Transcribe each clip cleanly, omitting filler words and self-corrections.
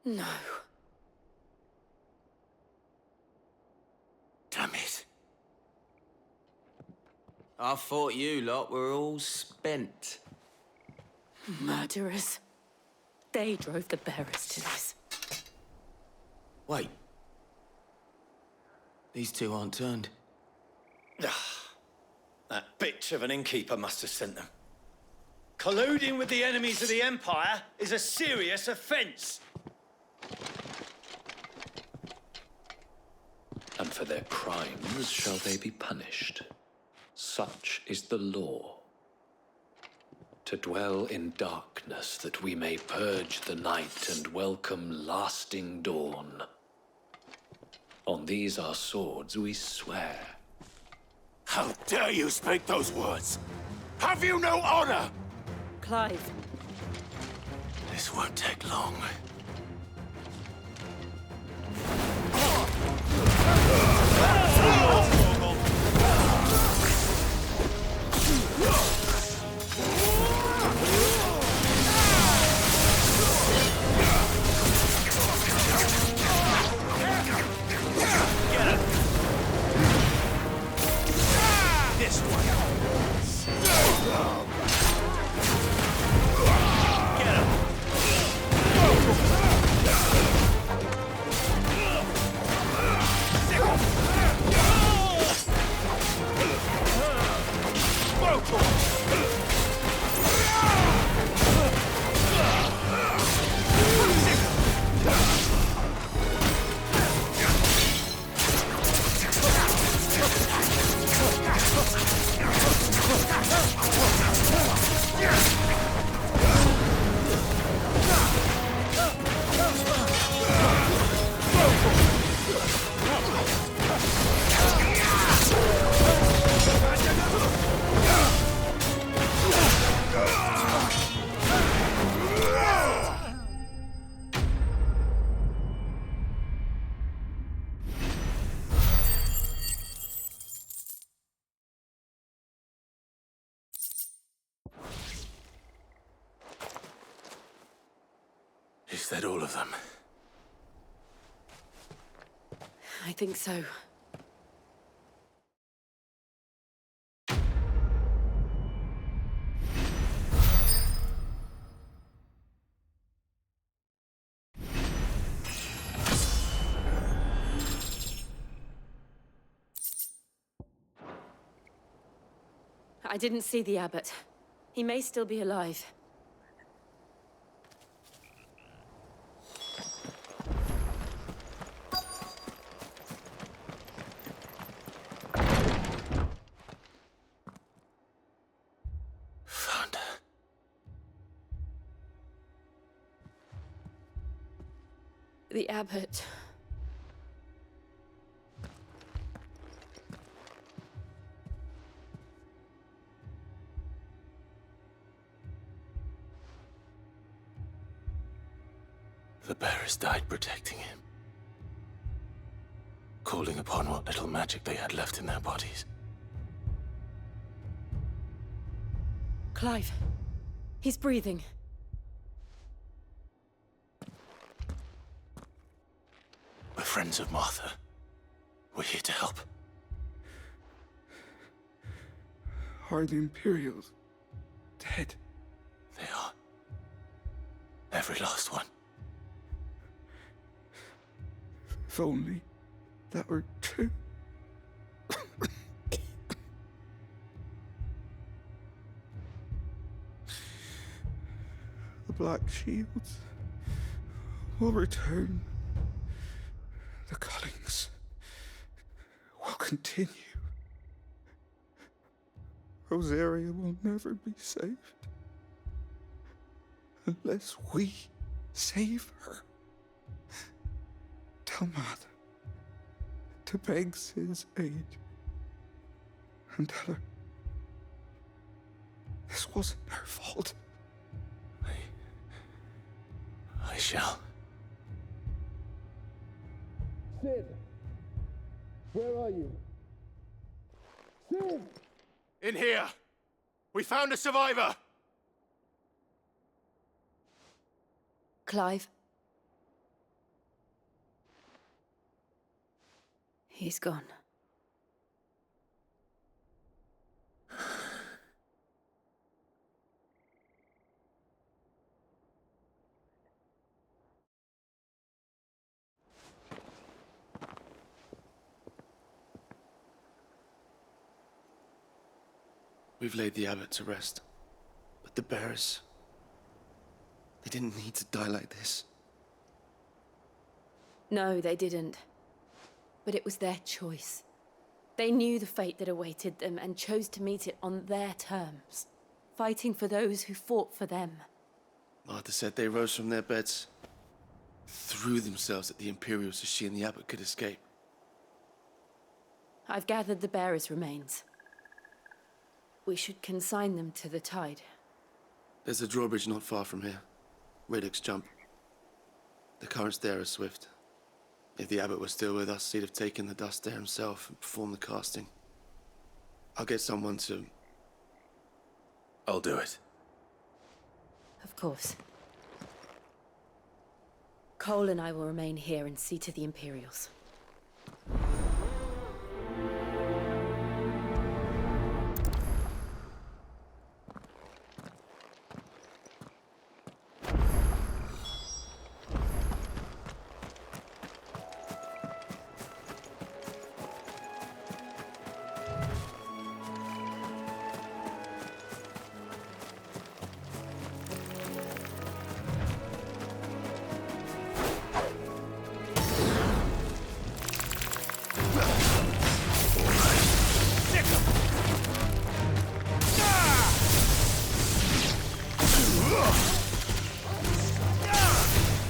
No. Damn it. I thought you lot were all spent. Murderers. They drove the bearers to this. Wait. These two aren't turned. That bitch of an innkeeper must have sent them. Colluding with the enemies of the Empire is a serious offense. And for their crimes shall they be punished. Such is the law. To dwell in darkness that we may purge the night and welcome lasting dawn. On these our swords we swear. How dare you speak those words? Have you no honor? Clive. This won't take long. This one. Get him! Is that all of them? I think so. I didn't see the abbot. He may still be alive. Found her. The abbot. The bearers died protecting him. Calling upon what little magic they had left in their bodies. Clive. He's breathing. We're friends of Martha. We're here to help. Are the Imperials dead? They are. Every last one. If only that were true. The Black Shields will return. The cullings will continue. Rosaria will never be saved unless we save her. Tell Mother to beg Sid's aid and tell her this wasn't her fault. I shall. Sid! Where are you? Sid! In here! We found a survivor! Clive. He's gone. We've laid the abbot to rest. But the bearers... they didn't need to die like this. No, they didn't. But it was their choice. They knew the fate that awaited them and chose to meet it on their terms, fighting for those who fought for them. Martha said they rose from their beds, threw themselves at the Imperials so she and the abbot could escape. I've gathered the bearers' remains. We should consign them to the tide. There's a drawbridge not far from here. Radix Jump. The currents there are swift. If the abbot were still with us, he'd have taken the dust there himself and performed the casting. I'll get someone to... I'll do it. Of course. Cole and I will remain here and see to the Imperials.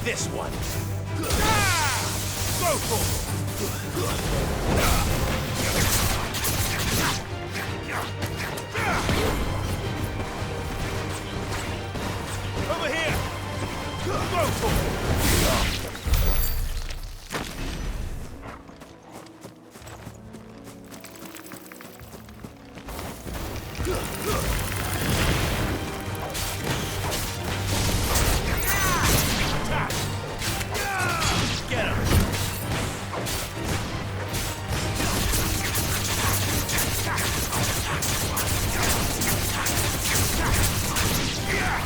This one. Go for it. Over here. Go for it.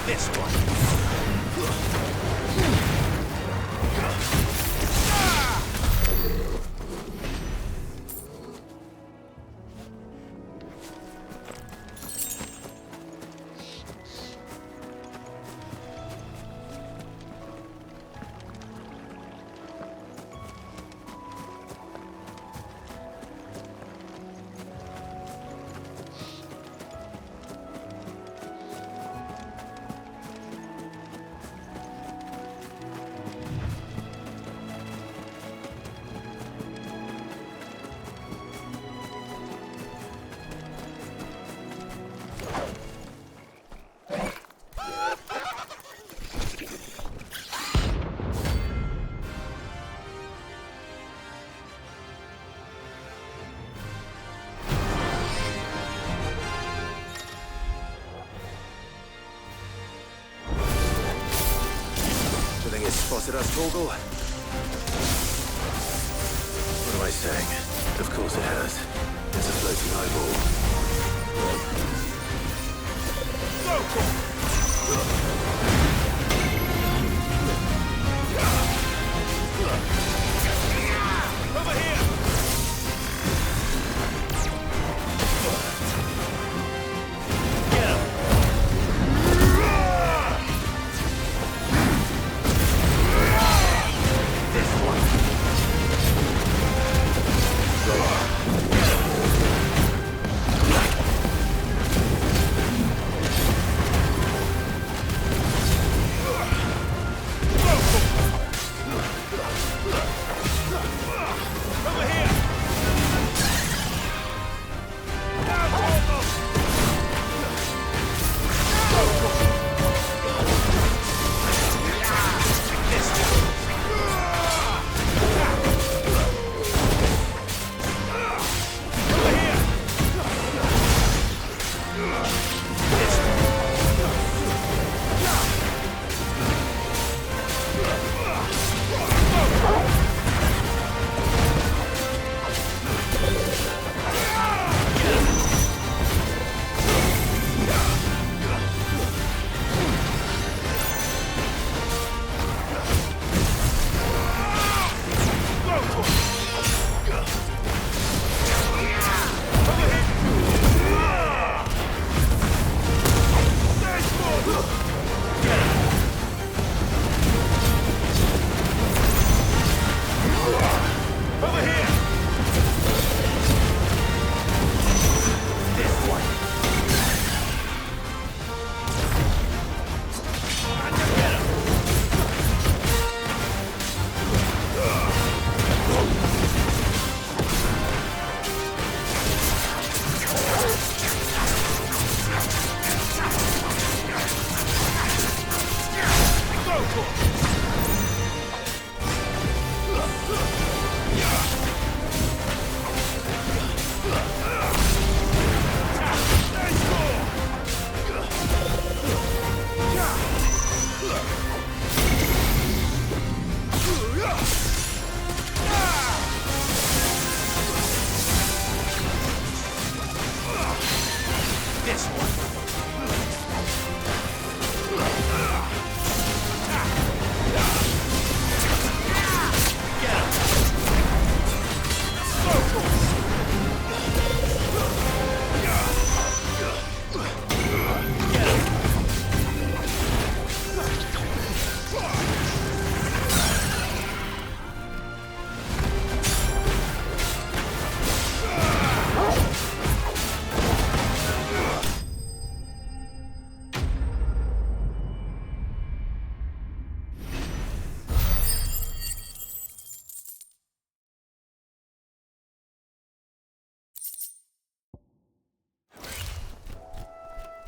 This one. Spotted us, Torgal? What am I saying? Of course it has. It's a floating eyeball. Over here! Get him!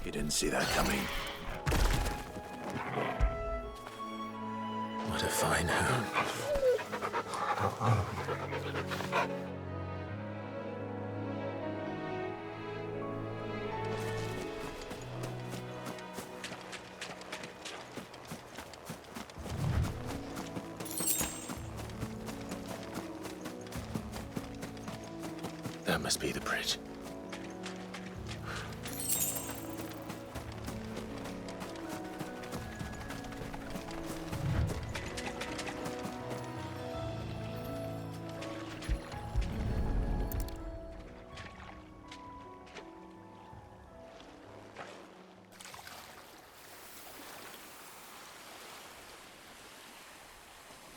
You didn't see that coming. What a fine hound. That must be the bridge.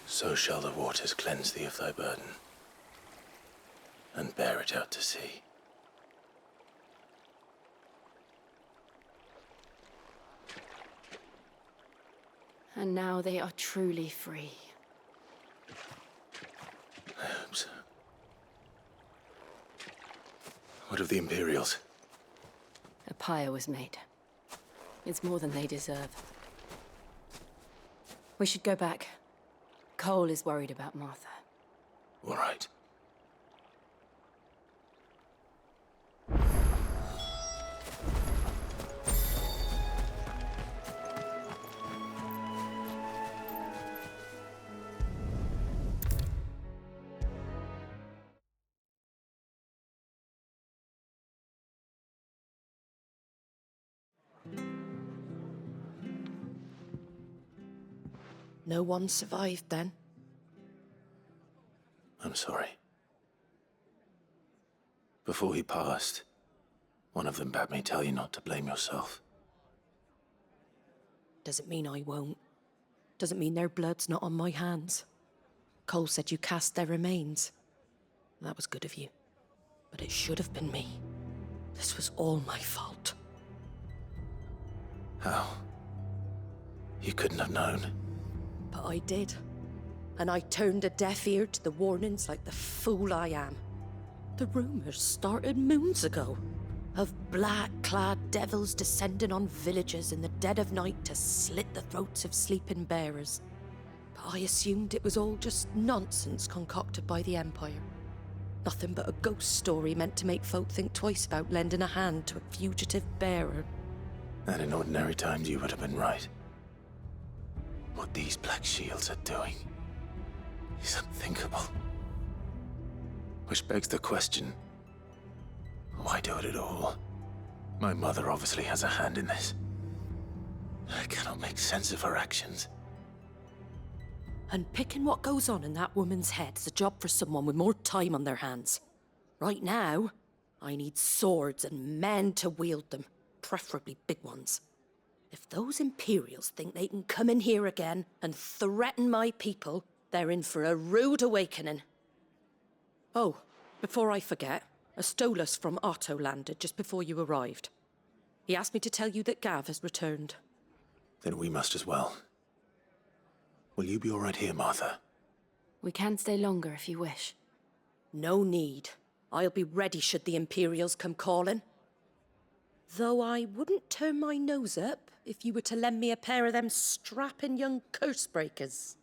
So shall the waters cleanse thee of thy burden, and bear it out to sea. And now they are truly free. I hope so. What of the Imperials? A pyre was made. It's more than they deserve. We should go back. Cole is worried about Martha. All right. No one survived then? I'm sorry. Before he passed, one of them bade me tell you not to blame yourself. Doesn't mean I won't. Doesn't mean their blood's not on my hands. Cole said you cast their remains. That was good of you. But it should have been me. This was all my fault. How? You couldn't have known. But I did. And I turned a deaf ear to the warnings like the fool I am. The rumors started moons ago. Of black-clad devils descending on villages in the dead of night to slit the throats of sleeping bearers. But I assumed it was all just nonsense concocted by the Empire. Nothing but a ghost story meant to make folk think twice about lending a hand to a fugitive bearer. And in ordinary times you would have been right. What these Black Shields are doing is unthinkable. Which begs the question, why do it at all? My mother obviously has a hand in this. I cannot make sense of her actions. And picking what goes on in that woman's head is a job for someone with more time on their hands. Right now, I need swords and men to wield them, preferably big ones. If those Imperials think they can come in here again and threaten my people, they're in for a rude awakening. Oh, before I forget, a Stolas from Otto landed just before you arrived. He asked me to tell you that Gav has returned. Then we must as well. Will you be all right here, Martha? We can stay longer if you wish. No need. I'll be ready should the Imperials come calling. Though I wouldn't turn my nose up if you were to lend me a pair of them strapping young curse-breakers.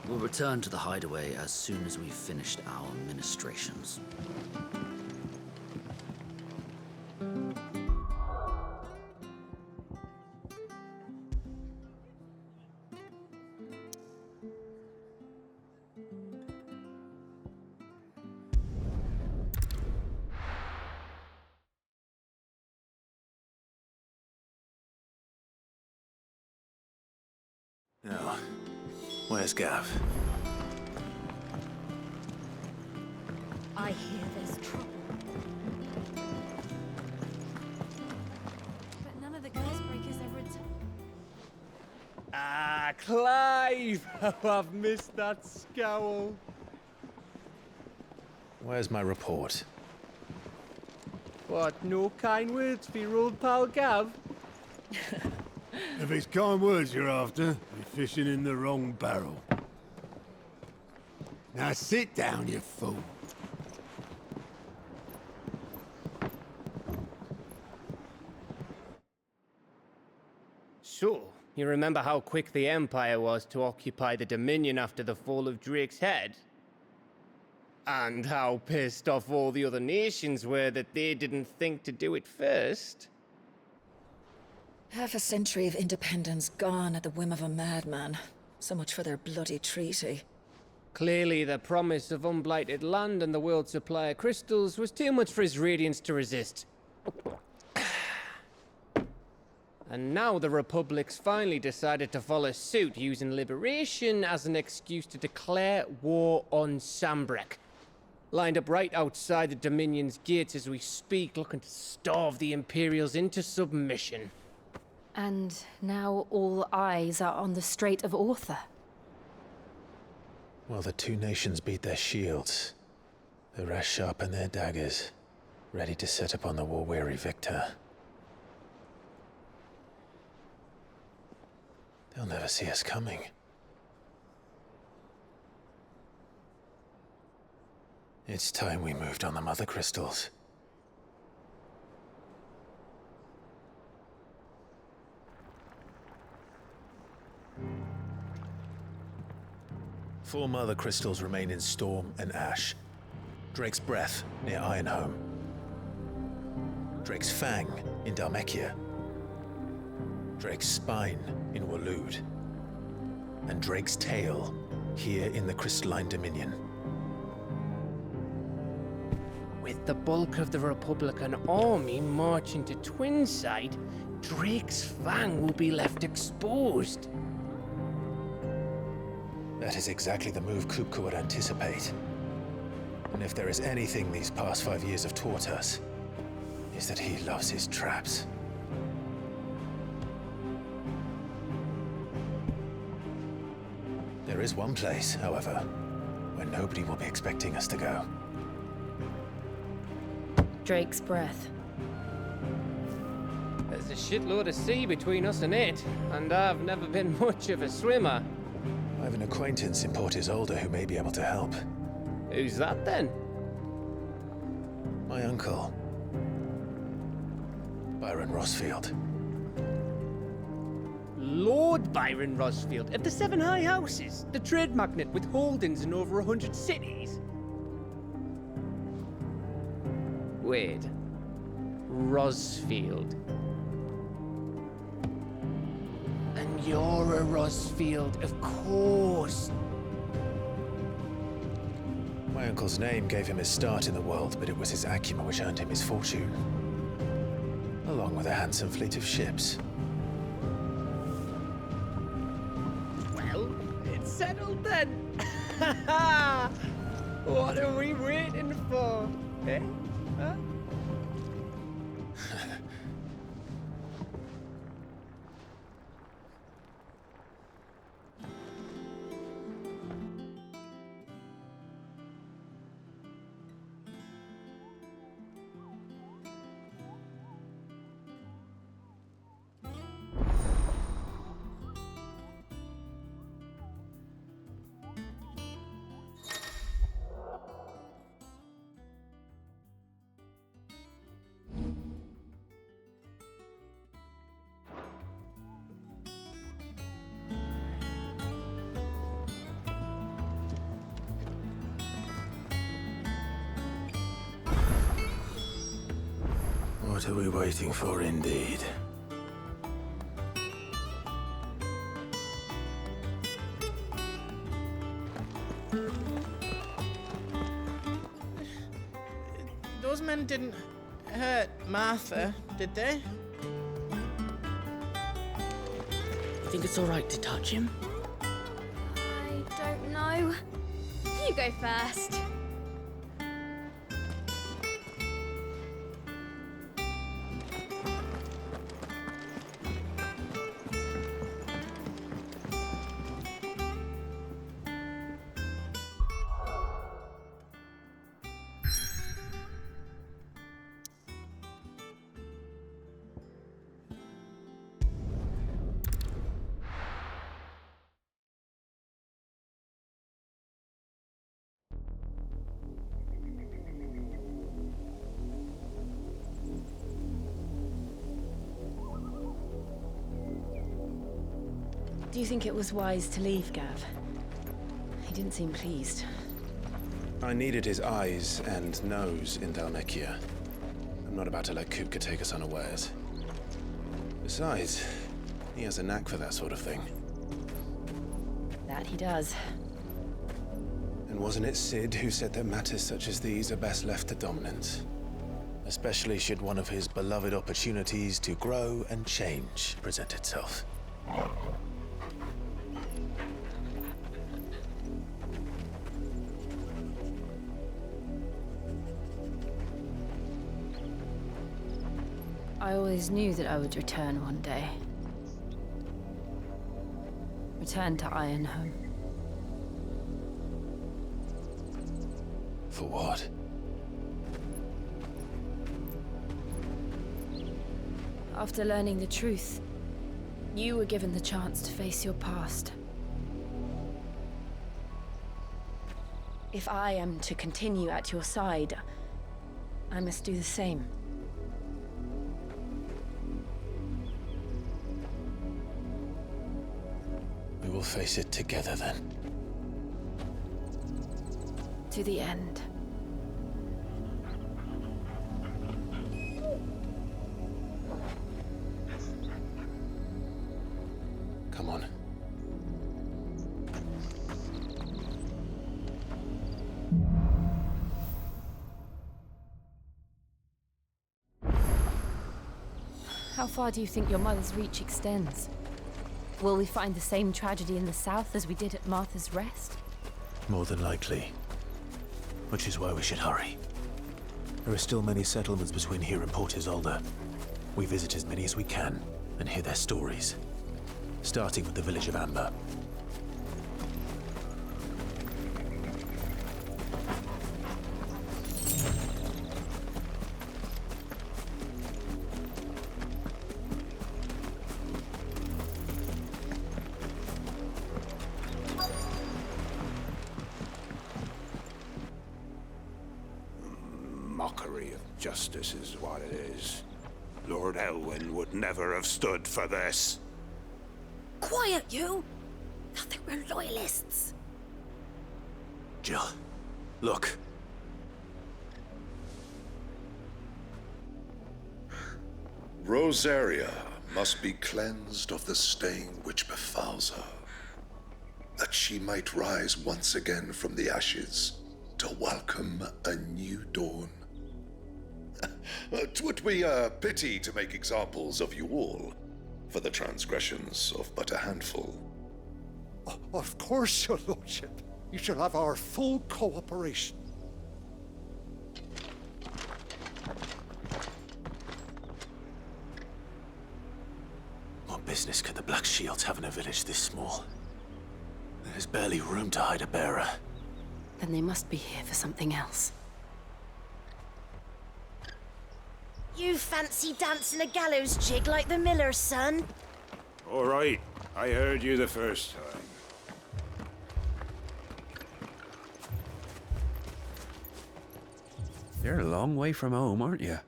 We'll return to the hideaway as soon as we've finished our ministrations. Now, where's Gav? I hear there's trouble. But none of the curse-breakers ever returned. Ah, Clive! Oh, I've missed that scowl. Where's my report? What, no kind words for your old pal Gav? If it's kind words you're after, you're fishing in the wrong barrel. Now sit down, you fool. So, you remember how quick the Empire was to occupy the Dominion after the fall of Drake's head? And how pissed off all the other nations were that they didn't think to do it first? Half a century of independence gone at the whim of a madman. So much for their bloody treaty. Clearly, the promise of unblighted land and the world's supply of crystals was too much for his radiance to resist. And now the Republic's finally decided to follow suit, using liberation as an excuse to declare war on Sambrek. Lined up right outside the Dominion's gates as we speak, looking to starve the Imperials into submission. And now all eyes are on the Strait of Author. Well, the two nations beat their shields. The rest sharpen their daggers, ready to set upon the war-weary victor. They'll never see us coming. It's time we moved on the mother crystals. Four mother crystals remain in Storm and Ash. Drake's Breath near Ironhome. Drake's Fang in Dhalmekia. Drake's Spine in Waloed. And Drake's Tail here in the Crystalline Dominion. With the bulk of the Republican army marching to Twinside, Drake's Fang will be left exposed. That is exactly the move Kupka would anticipate. And if there is anything these past 5 years have taught us, is that he loves his traps. There is one place, however, where nobody will be expecting us to go. Drake's Breath. There's a shitload of sea between us and it, and I've never been much of a swimmer. I have an acquaintance in Port Isolde who may be able to help. Who's that then? My uncle, Byron Rosfield. Lord Byron Rosfield of the Seven High Houses, the trade magnate with holdings in over 100 cities. Wait, Rosfield. And you're a Rosfield, of course. My uncle's name gave him his start in the world, but it was his acumen which earned him his fortune. Along with a handsome fleet of ships. Well, it's settled then. What are we waiting for? Eh? Huh? What are we waiting for, indeed? Those men didn't hurt Martha, did they? You think it's all right to touch him? I don't know. You go first. Do you think it was wise to leave, Gav? He didn't seem pleased. I needed his eyes and nose in Dhalmekia. I'm not about to let Kupka take us unawares. Besides, he has a knack for that sort of thing. That he does. And wasn't it Sid who said that matters such as these are best left to dominance? Especially should one of his beloved opportunities to grow and change present itself. I always knew that I would return one day. Return to Ironhome. For what? After learning the truth, you were given the chance to face your past. If I am to continue at your side, I must do the same. We will face it together then. To the end. Come on. How far do you think your mother's reach extends? Will we find the same tragedy in the south as we did at Martha's Rest? More than likely. Which is why we should hurry. There are still many settlements between here and Port Isolde. We visit as many as we can and hear their stories. Starting with the village of Amber. Mockery of justice is what it is. Lord Elwyn would never have stood for this. Quiet, you! Thought they were loyalists. Jill, look. Rosaria must be cleansed of the stain which befouls her, that she might rise once again from the ashes to welcome a new dawn. 'Twould be a pity to make examples of you all, for the transgressions of but a handful. Of course, your lordship. You shall have our full cooperation. What business could the Black Shields have in a village this small? There's barely room to hide a bearer. Then they must be here for something else. You fancy dancing a gallows jig like the miller's son? All right, I heard you the first time. You're a long way from home, aren't you?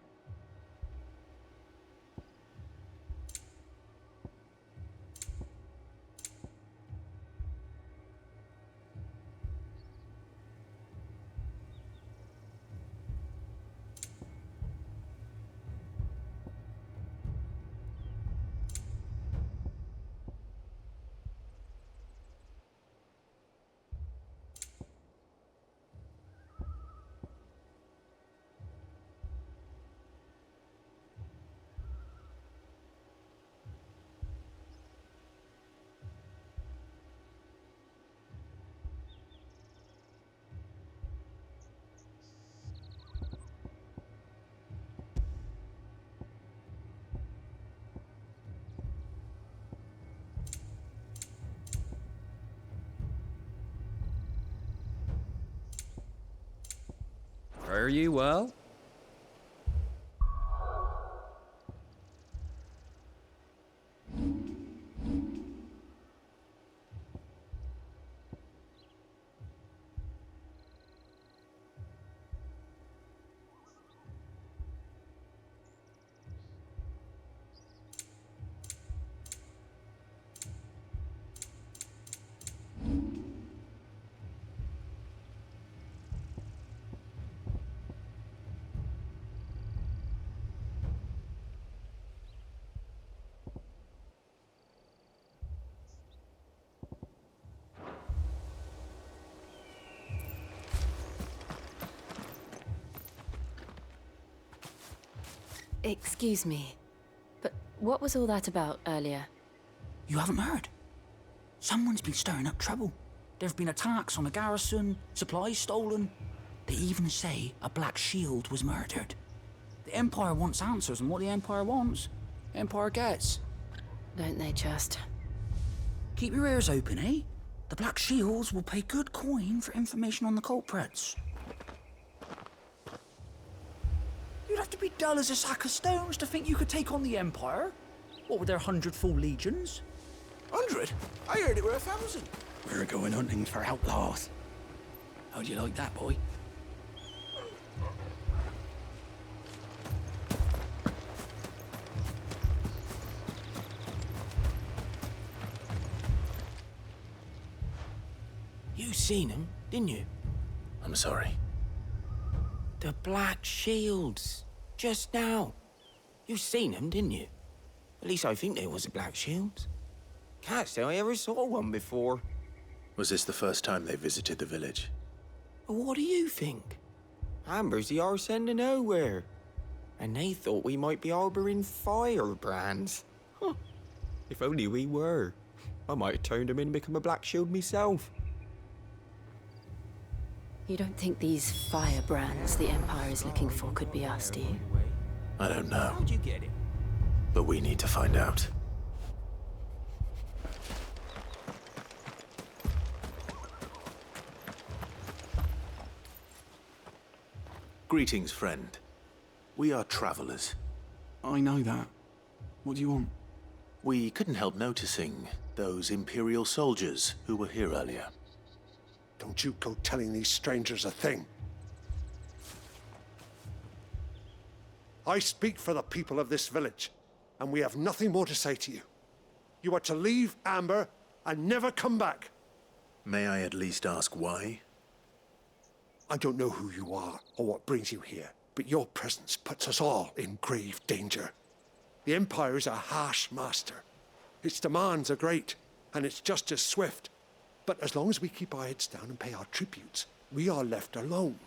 Are you well? Excuse me, but what was all that about earlier? You haven't heard? Someone's been stirring up trouble. There have been attacks on the garrison, supplies stolen. They even say a Black Shield was murdered. The Empire wants answers, and what the Empire wants, the Empire gets. Don't they just? Keep your ears open, eh? The Black Shields will pay good coin for information on the culprits. You'd have to be dull as a sack of stones to think you could take on the Empire. What with their 100 full legions? 100? I heard it were 1,000. We're going hunting for outlaws. How'd you like that, boy? You seen him, didn't you? I'm sorry. The Black Shields. Just now. You seen them, didn't you? At least I think there was a Black Shield. Can't say I ever saw one before. Was this the first time they visited the village? What do you think? Amber's the arse end of nowhere. And they thought we might be harboring firebrands. Huh. If only we were. I might have turned them in and become a Black Shield myself. You don't think these firebrands the Empire is looking for could be us, do you? I don't know. How'd you get it? But we need to find out. Greetings, friend. We are travelers. I know that. What do you want? We couldn't help noticing those Imperial soldiers who were here earlier. Don't you go telling these strangers a thing. I speak for the people of this village, and we have nothing more to say to you. You are to leave Amber and never come back. May I at least ask why? I don't know who you are or what brings you here, but your presence puts us all in grave danger. The Empire is a harsh master. Its demands are great, and its justice swift. But as long as we keep our heads down and pay our tributes, we are left alone.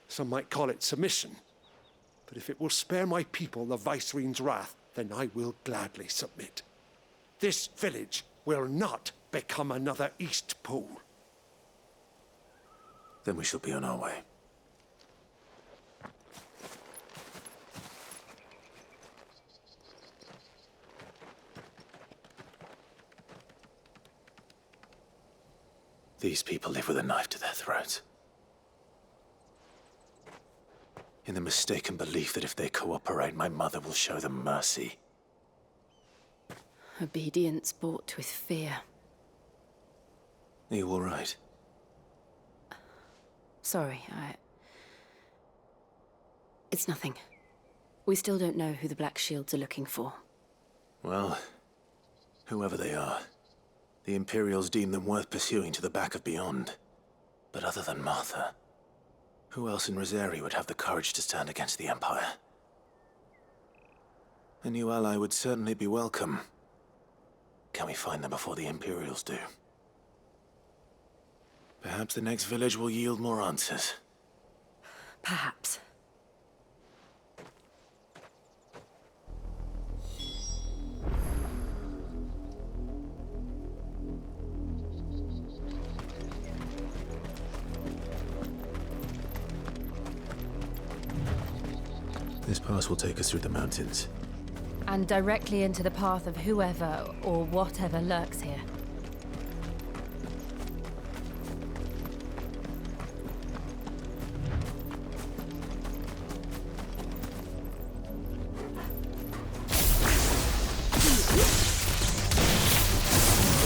Some might call it submission. But if it will spare my people the Viceroy's wrath, then I will gladly submit. This village will not become another East Pool. Then we shall be on our way. These people live with a knife to their throats. In the mistaken belief that if they cooperate, my mother will show them mercy. Obedience bought with fear. Are you all right? Sorry, It's nothing. We still don't know who the Black Shields are looking for. Well, whoever they are, the Imperials deem them worth pursuing to the back of beyond. But other than Martha, who else in Rosari would have the courage to stand against the Empire? A new ally would certainly be welcome. Can we find them before the Imperials do? Perhaps the next village will yield more answers. Perhaps. This pass will take us through the mountains. And directly into the path of whoever or whatever lurks here.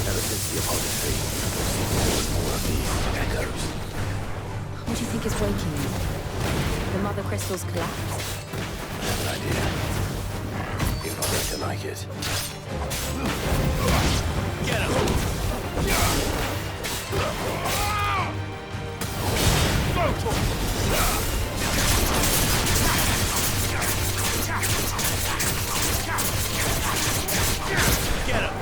Ever since the apology, we've seen more and more of these echoes. What do you think is waking you? The Mother Crystal's collapse? I have an idea. You're not going to like it. Get him! Get him!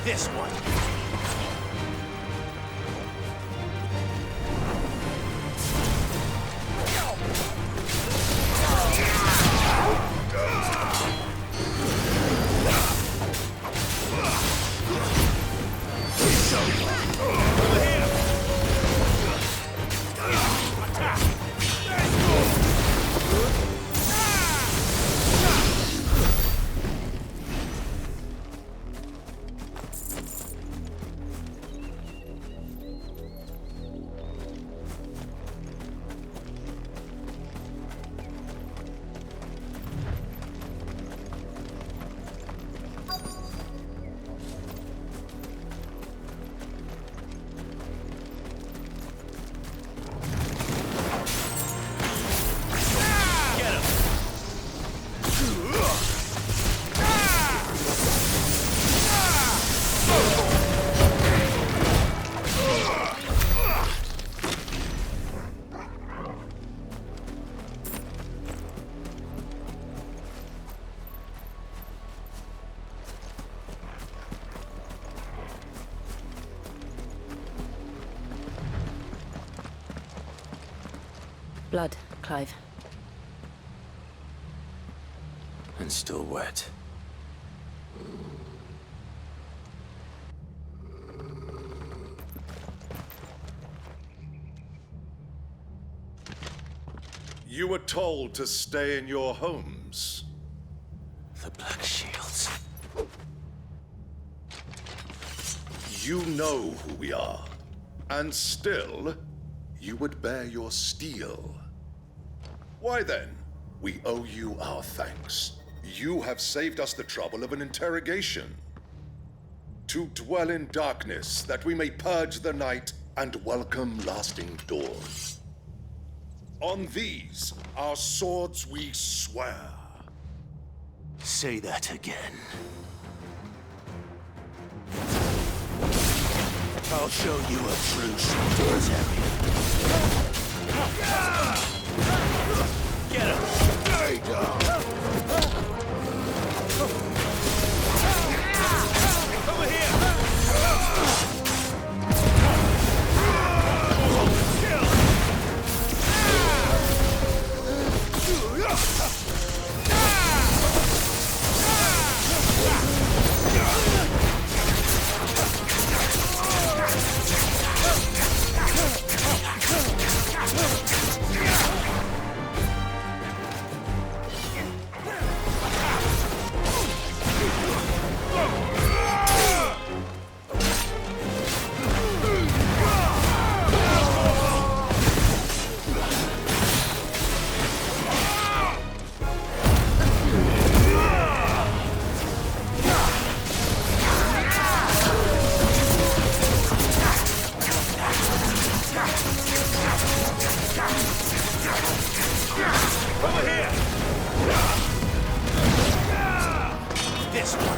This one. Blood, Clive. And still wet. You were told to stay in your homes. The Black Shields. You know who we are. And still, you would bear your steel. Why then, we owe you our thanks. You have saved us the trouble of an interrogation. To dwell in darkness, that we may purge the night and welcome lasting dawn. On these, our swords we swear. Say that again. I'll show you a true swordsman's area. get him! Over here! Over here! This one!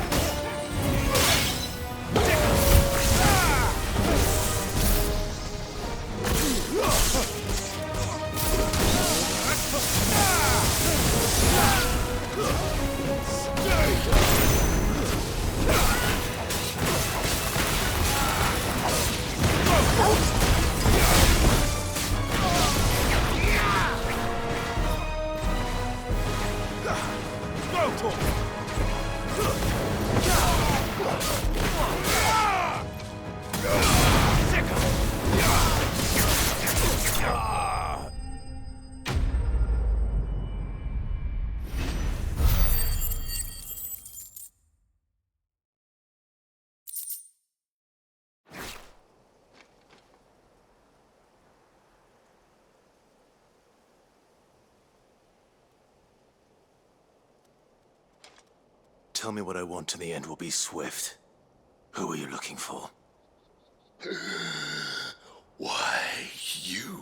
Tell me what I want and the end will be swift. Who are you looking for? Why, you.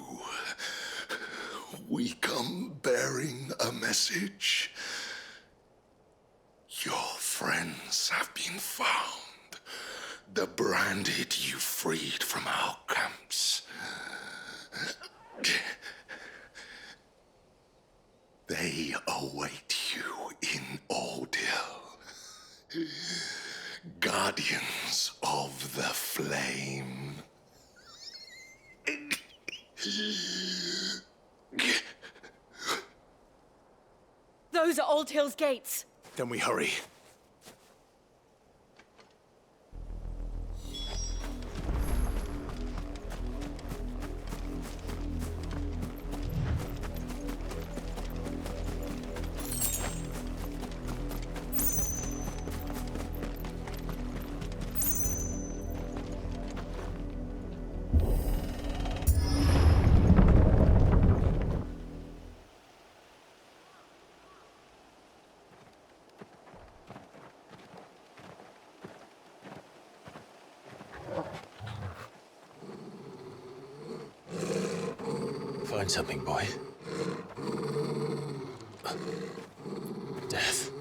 We come bearing a message. Your friends have been found. The branded you freed from our camps. They await you in Odil. Guardians of the Flame. Those are Old Hill's gates. Then we hurry. Find something, boy. Death.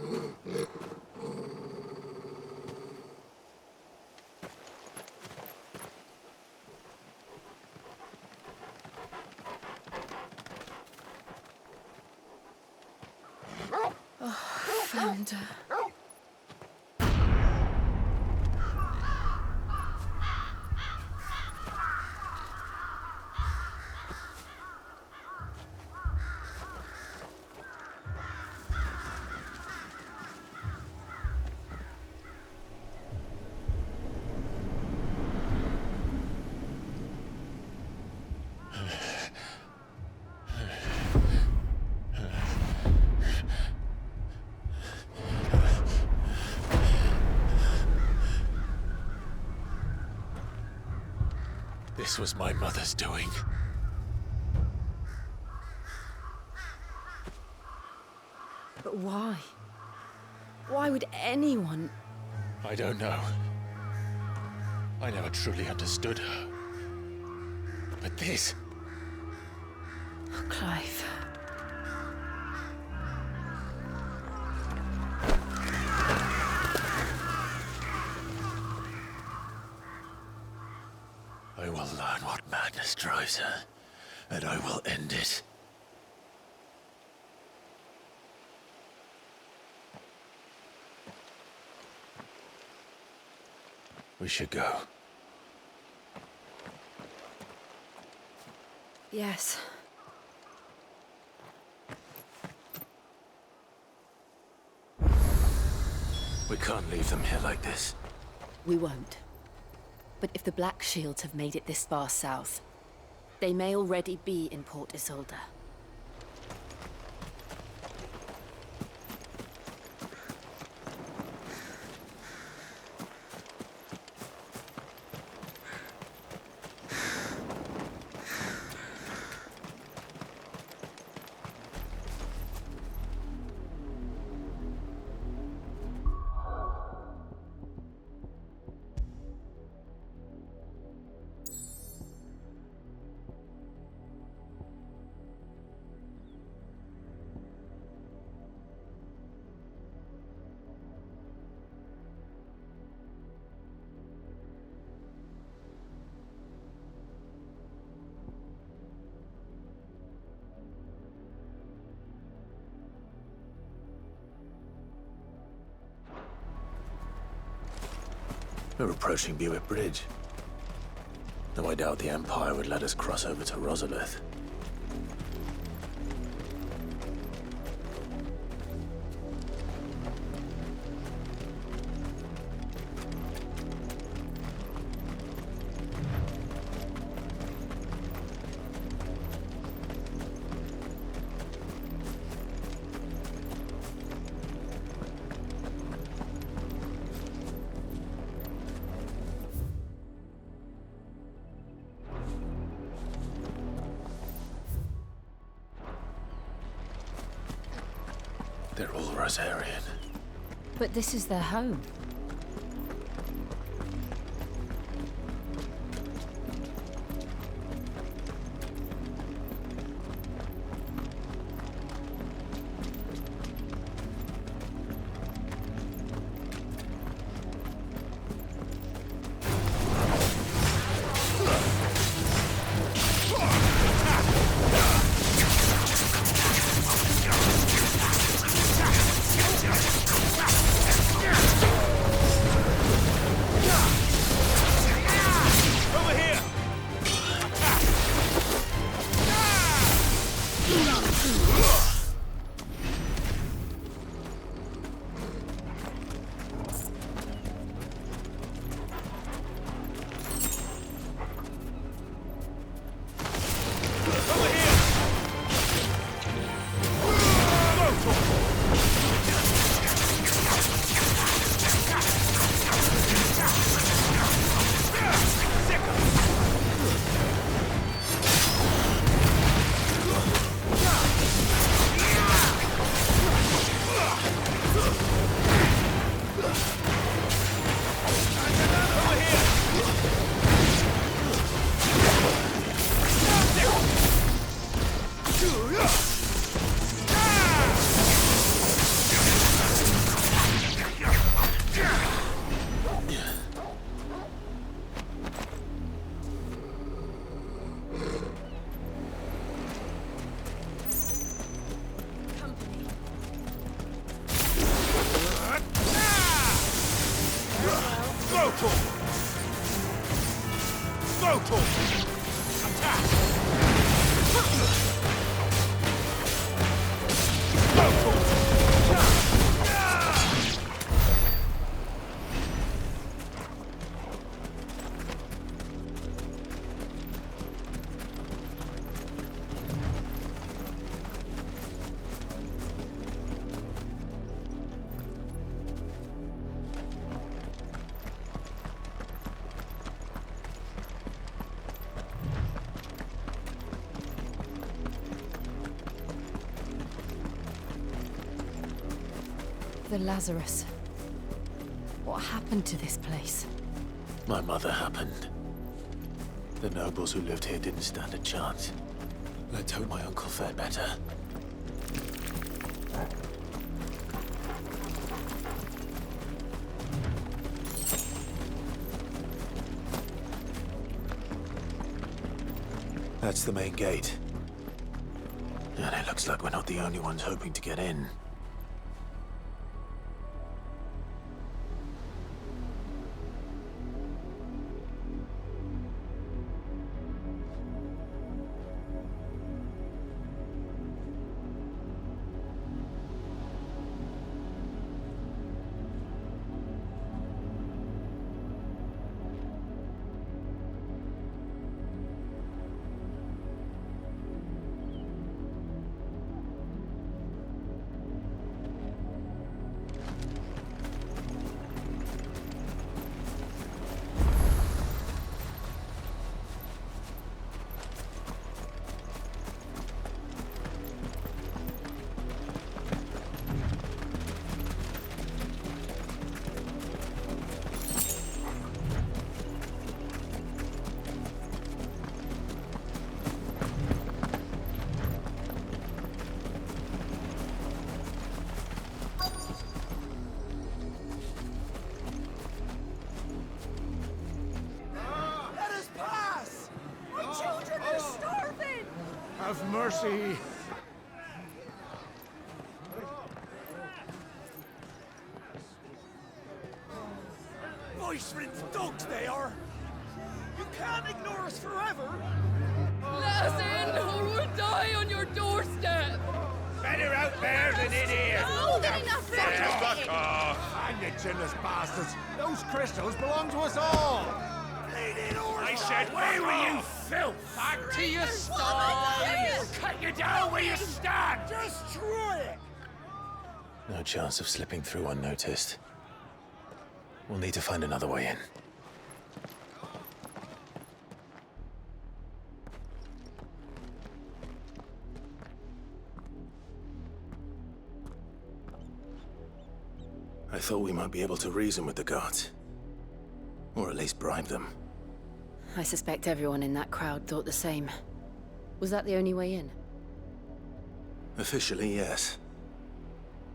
Oh, found her. This was my mother's doing. But why? Why would anyone... I don't know. I never truly understood her. But this... Oh, Clive. I will learn what madness drives her, and I will end it. We should go. Yes. We can't leave them here like this. We won't. But if the Black Shields have made it this far south, they may already be in Port Isolde. We're approaching Buick Bridge. Though I doubt the Empire would let us cross over to Rosalith. They're all Rosarian. But this is their home. The Lazarus. What happened to this place? My mother happened. The nobles who lived here didn't stand a chance. Let's hope my uncle fared better. That's the main gate. And it looks like we're not the only ones hoping to get in. Let us pass! My children are starving! Have mercy. Voice-rinsed dogs they are! You can't ignore us forever! Let us in, or we'll die on your doorstep! Better out there than in here. More than enough Fuck off! And you chinless bastards! Those crystals belong to us all! I said, where were you, filth? Back to your stall! Cut you down where you stand! Destroy it! No chance of slipping through unnoticed. We'll need to find another way in. I thought we might be able to reason with the guards. Or at least bribe them. I suspect everyone in that crowd thought the same. Was that the only way in? Officially, yes.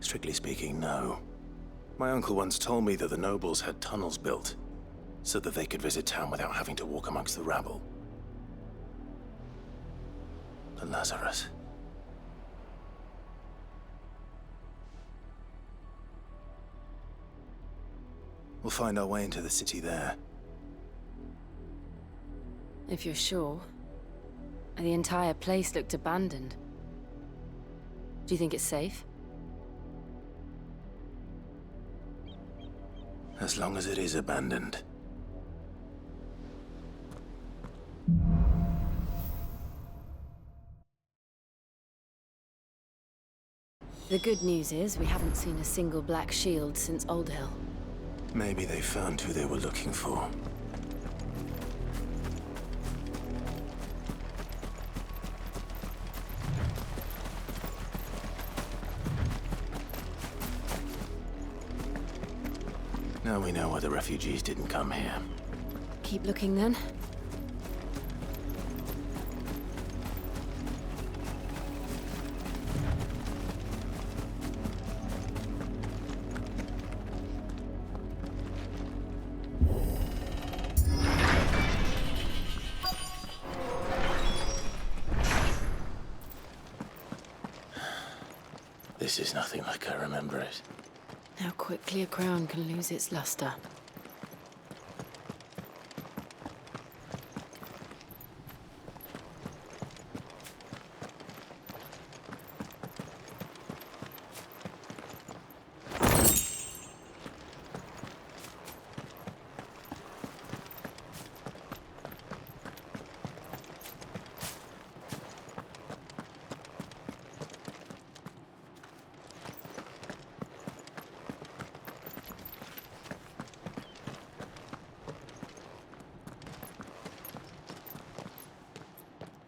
Strictly speaking, no. My uncle once told me that the nobles had tunnels built, so that they could visit town without having to walk amongst the rabble. But Lazarus... We'll find our way into the city there. If you're sure. The entire place looked abandoned. Do you think it's safe? As long as it is abandoned. The good news is we haven't seen a single black shield since Old Hill. Maybe they found who they were looking for. Now we know why the refugees didn't come here. Keep looking then. This is nothing like I remember it. How quickly a crown can lose its luster.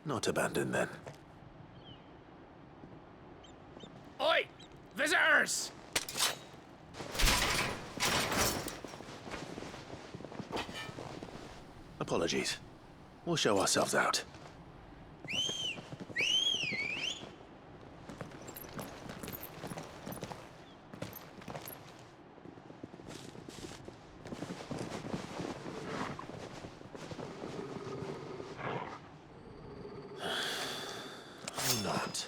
Not abandoned, then. Oi! Visitors! Apologies. We'll show ourselves out. Not.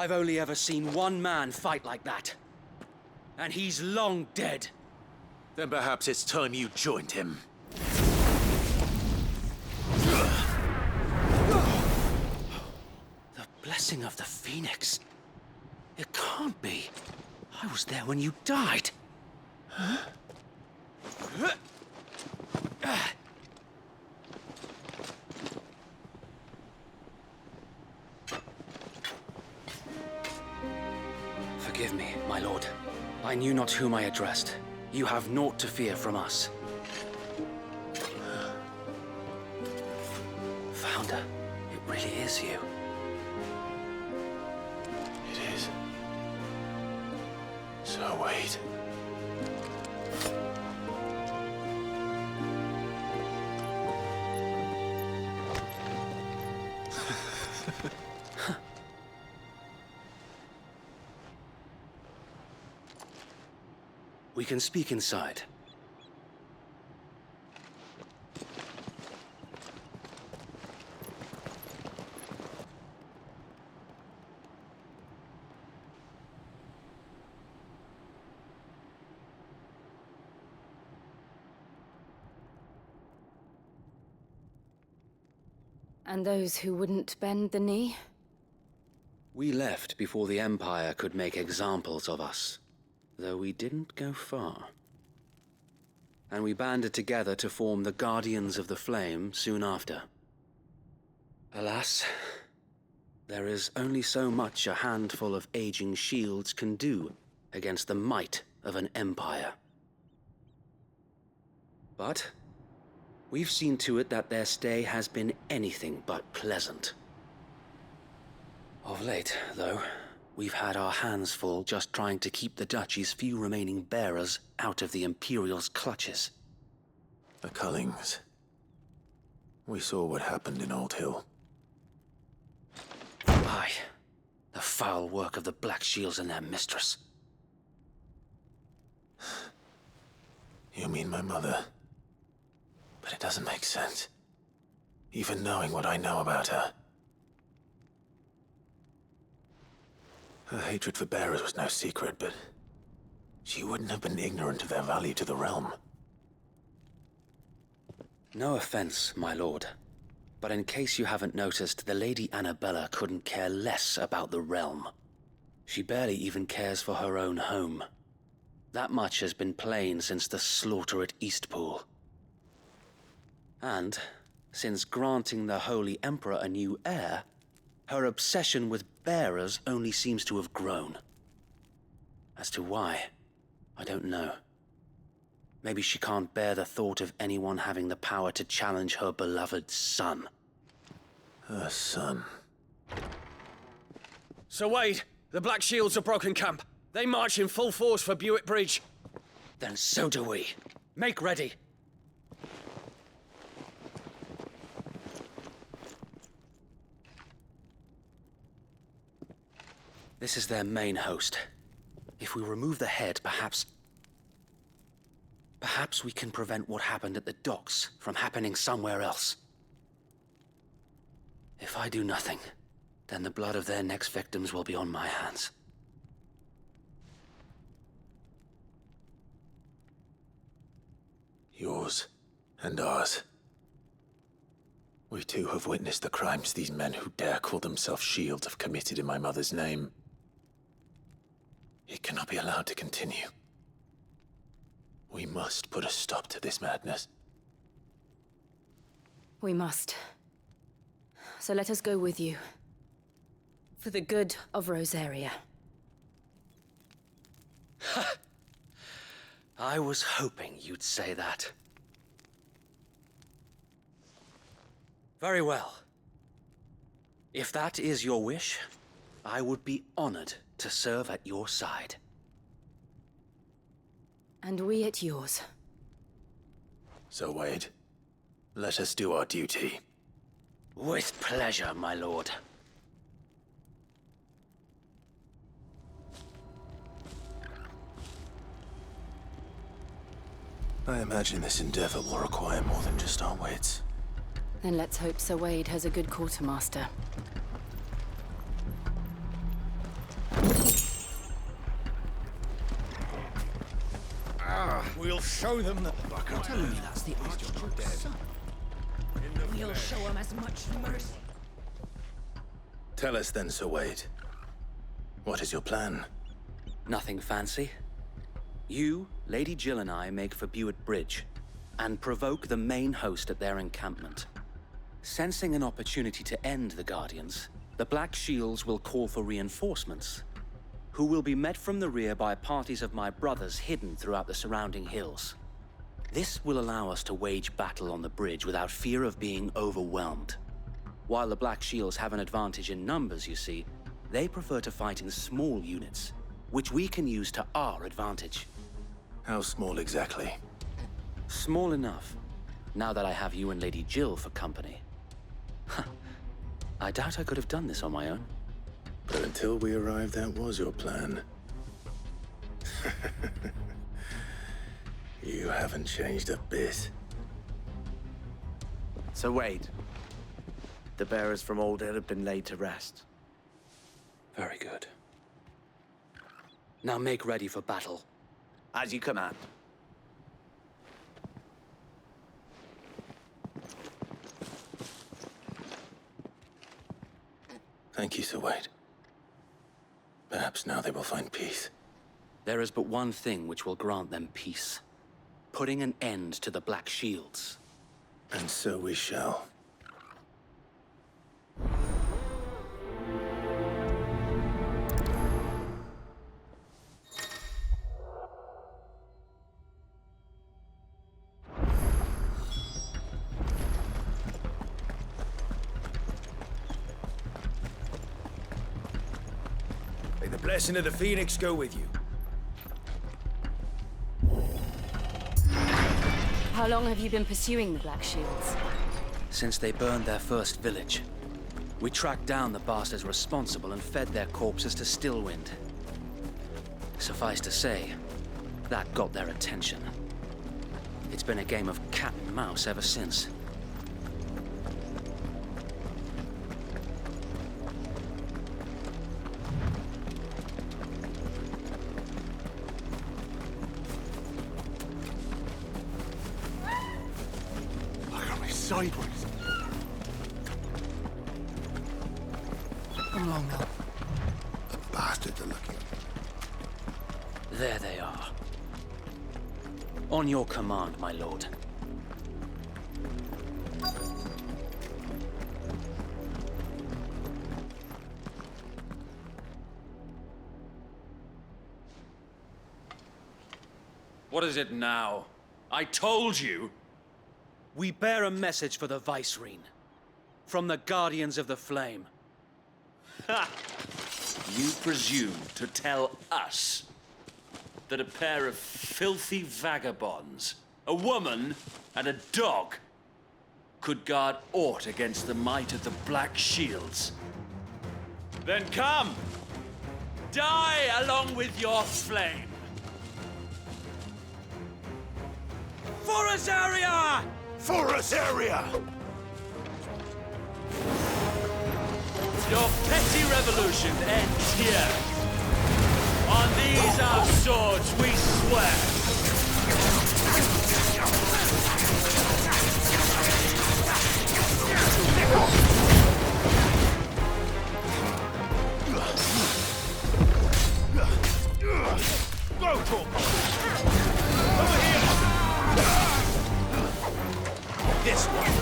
I've only ever seen one man fight like that. And he's long dead. Then perhaps it's time you joined him. The blessing of the Phoenix. It can't be. I was there when you died. Huh? Forgive me, my lord. I knew not whom I addressed. You have naught to fear from us. Founder, it really is you. It is. So, Wade. We can speak inside. And those who wouldn't bend the knee? We left before the Empire could make examples of us. Though we didn't go far. And we banded together to form the Guardians of the Flame soon after. Alas, there is only so much a handful of aging shields can do against the might of an empire. But we've seen to it that their stay has been anything but pleasant. Of late, though, we've had our hands full just trying to keep the Duchy's few remaining bearers out of the Imperial's clutches. The Cullings. We saw what happened in Old Hill. Aye. The foul work of the Black Shields and their mistress. You mean my mother? But it doesn't make sense. Even knowing what I know about her. Her hatred for bearers was no secret, but she wouldn't have been ignorant of their value to the realm. No offense, my lord. But in case you haven't noticed, the Lady Annabella couldn't care less about the realm. She barely even cares for her own home. That much has been plain since the slaughter at Eastpool. And, since granting the Holy Emperor a new heir, her obsession with bearers only seems to have grown. As to why, I don't know. Maybe she can't bear the thought of anyone having the power to challenge her beloved son. Her son? Sir Wade, the Black Shields have broken camp. They march in full force for Buick Bridge. Then so do we. Make ready. This is their main host. If we remove the head, perhaps we can prevent what happened at the docks from happening somewhere else. If I do nothing, then the blood of their next victims will be on my hands. Yours and ours. We too have witnessed the crimes these men who dare call themselves shields have committed in my mother's name. It cannot be allowed to continue. We must put a stop to this madness. We must. So let us go with you. For the good of Rosaria. I was hoping you'd say that. Very well. If that is your wish, I would be honored to serve at your side. And we at yours. So, Wade, let us do our duty. With pleasure, my lord. I imagine this endeavor will require more than just our wits. Then let's hope Sir Wade has a good quartermaster. We'll show them that. You're telling me that's the Archduke's son? We'll show him as much mercy. Tell us then, Sir Wade. What is your plan? Nothing fancy. You, Lady Jill and I make for Buett Bridge and provoke the main host at their encampment. Sensing an opportunity to end the Guardians, the Black Shields will call for reinforcements, who will be met from the rear by parties of my brothers hidden throughout the surrounding hills. This will allow us to wage battle on the bridge without fear of being overwhelmed. While the Black Shields have an advantage in numbers, you see, they prefer to fight in small units, which we can use to our advantage. How small exactly? Small enough, now that I have you and Lady Jill for company. I doubt I could have done this on my own. But until we arrived, that was your plan. You haven't changed a bit. So Wade, the bearers from Old Hill have been laid to rest. Very good. Now make ready for battle. As you command. Thank you, Sir Wade. Perhaps now they will find peace. There is but one thing which will grant them peace. Putting an end to the Black Shields. And so we shall. May the blessing of the Phoenix go with you. How long have you been pursuing the Black Shields? Since they burned their first village. We tracked down the bastards responsible and fed their corpses to Stillwind. Suffice to say, that got their attention. It's been a game of cat and mouse ever since. Sideways. Come along now. The bastards are looking. There they are. On your command, my lord. What is it now? I told you! We bear a message for the Vicereine. From the Guardians of the Flame. Ha! You presume to tell us that a pair of filthy vagabonds, a woman and a dog, could guard aught against the might of the Black Shields? Then come! Die along with your flame! For Azaria! For Azaria! Your petty revolution ends here. On these our swords we swear. Go, Torp! Over here! This one!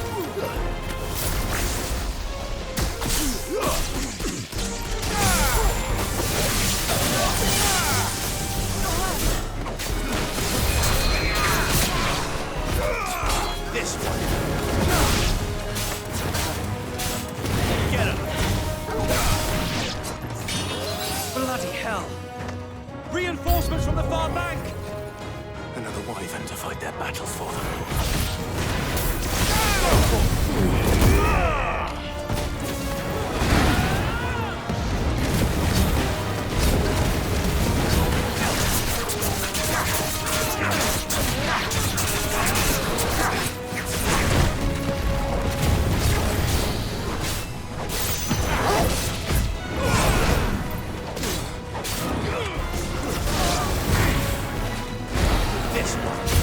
This one! Get him! Bloody hell! Reinforcements from the far bank! Another wyvern to fight their battles for them. This one!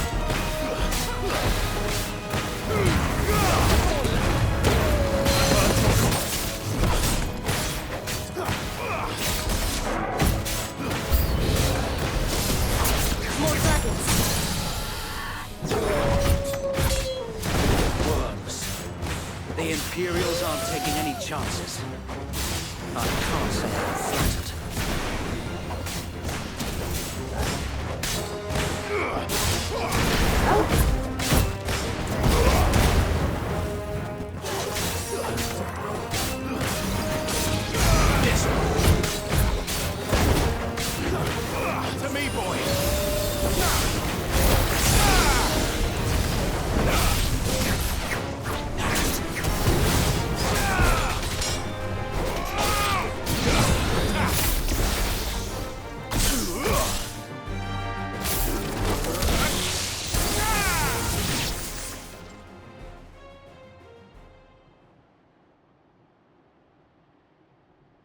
Imperials aren't taking any chances. I can't say I'm flattered. To me, boy!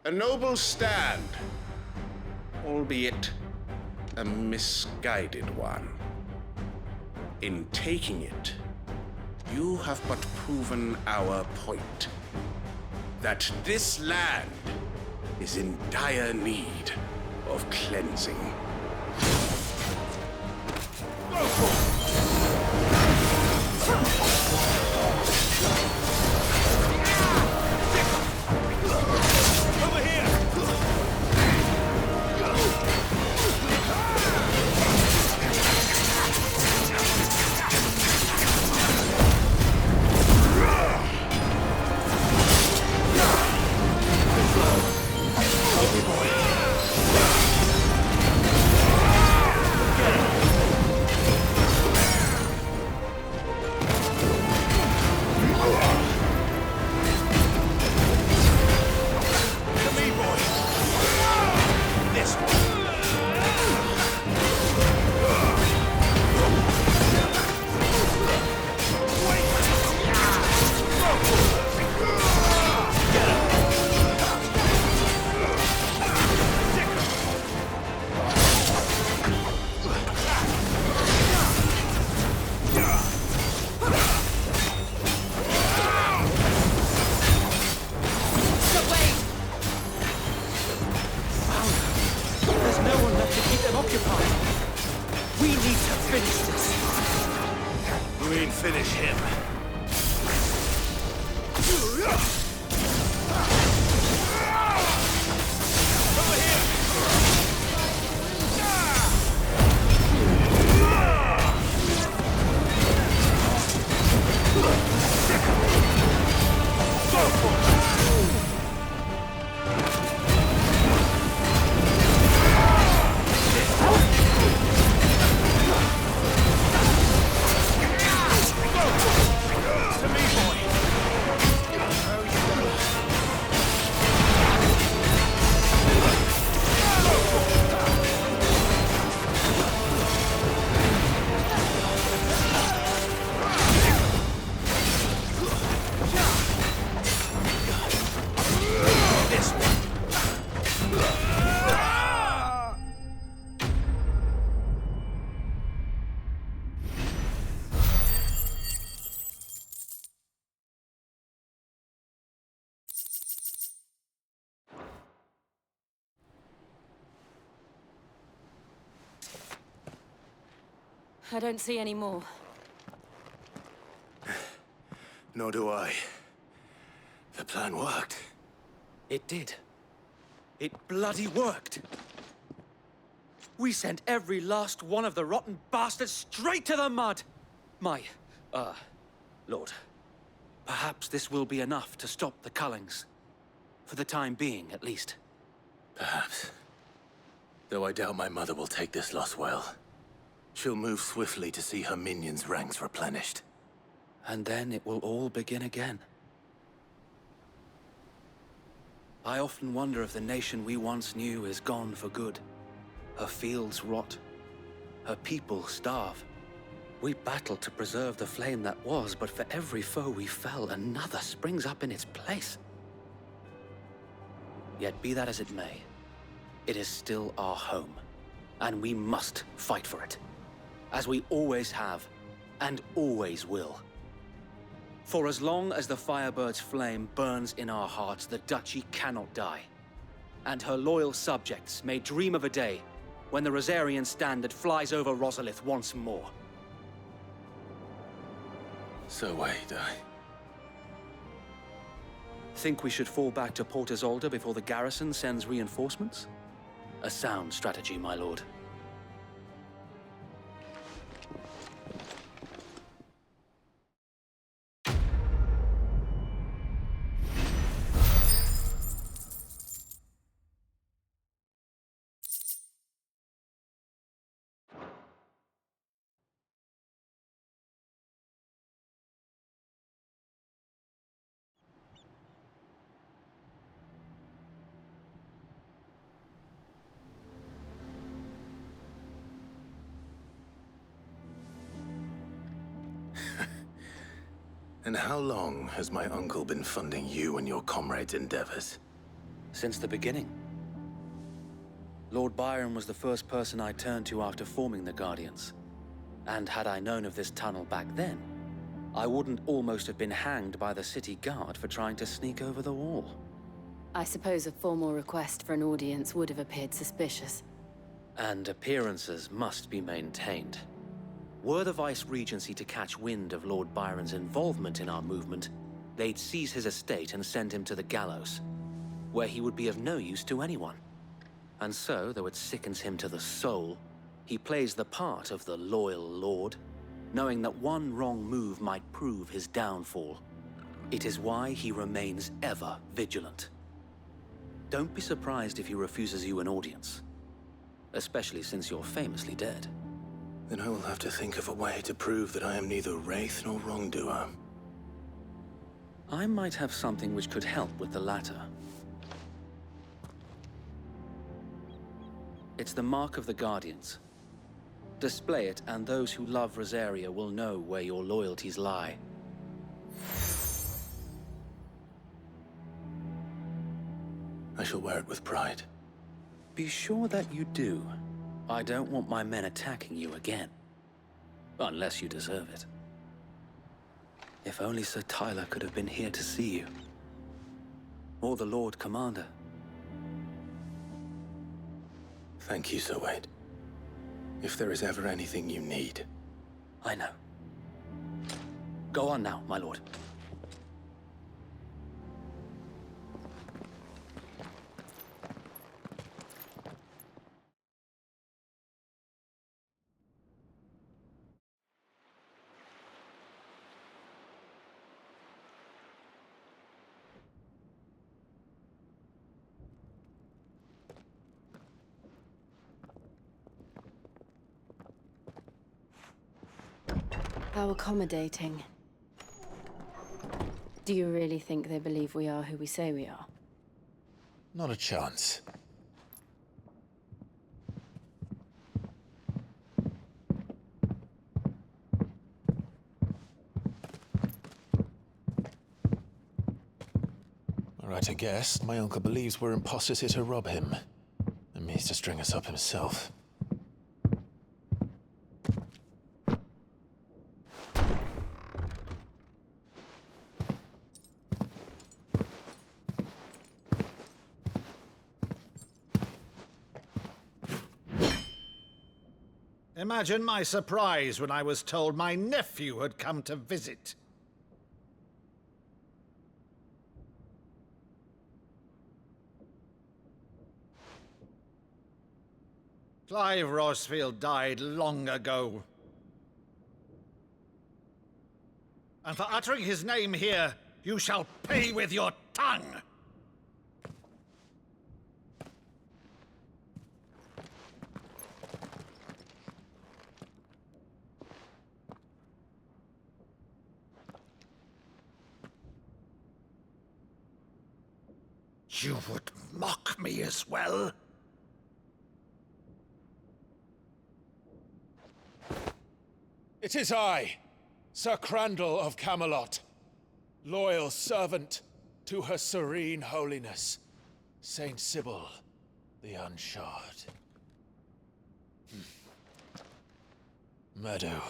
A noble stand, albeit a misguided one. In taking it, you have but proven our point. That this land is in dire need of cleansing. I don't see any more. Nor do I. The plan worked. It did. It bloody worked. We sent every last one of the rotten bastards straight to the mud! My, Lord, perhaps this will be enough to stop the Cullings. For the time being, at least. Perhaps. Though I doubt my mother will take this loss well. She'll move swiftly to see her minions' ranks replenished. And then it will all begin again. I often wonder if the nation we once knew is gone for good. Her fields rot. Her people starve. We battle to preserve the flame that was, but for every foe we fell, another springs up in its place. Yet be that as it may, it is still our home, and we must fight for it. As we always have, and always will. For as long as the Firebird's flame burns in our hearts, the Duchy cannot die. And her loyal subjects may dream of a day when the Rosarian standard flies over Rosalith once more. So wait, Think we should fall back to Port Isolde before the garrison sends reinforcements? A sound strategy, my lord. And how long has my uncle been funding you and your comrades' endeavors? Since the beginning. Lord Byron was the first person I turned to after forming the Guardians. And had I known of this tunnel back then, I wouldn't almost have been hanged by the city guard for trying to sneak over the wall. I suppose a formal request for an audience would have appeared suspicious. And appearances must be maintained. Were the Vice-Regency to catch wind of Lord Byron's involvement in our movement, they'd seize his estate and send him to the gallows, where he would be of no use to anyone. And so, though it sickens him to the soul, he plays the part of the loyal lord, knowing that one wrong move might prove his downfall. It is why he remains ever vigilant. Don't be surprised if he refuses you an audience, especially since you're famously dead. Then I will have to think of a way to prove that I am neither wraith nor wrongdoer. I might have something which could help with the latter. It's the mark of the Guardians. Display it, and those who love Rosaria will know where your loyalties lie. I shall wear it with pride. Be sure that you do. I don't want my men attacking you again. Unless you deserve it. If only Sir Tyler could have been here to see you. Or the Lord Commander. Thank you, Sir Wade. If there is ever anything you need. I know. Go on now, my lord. How accommodating. Do you really think they believe we are who we say we are? Not a chance. All right, I guess. My uncle believes we're imposters here to rob him. And means to string us up himself. Imagine my surprise when I was told my nephew had come to visit. Clive Rosfield died long ago. And for uttering his name here, you shall pay with your tongue! You would mock me as well? It is I, Sir Crandall of Camelot, loyal servant to Her Serene Holiness, Saint Sybil the Unshod. Meadow,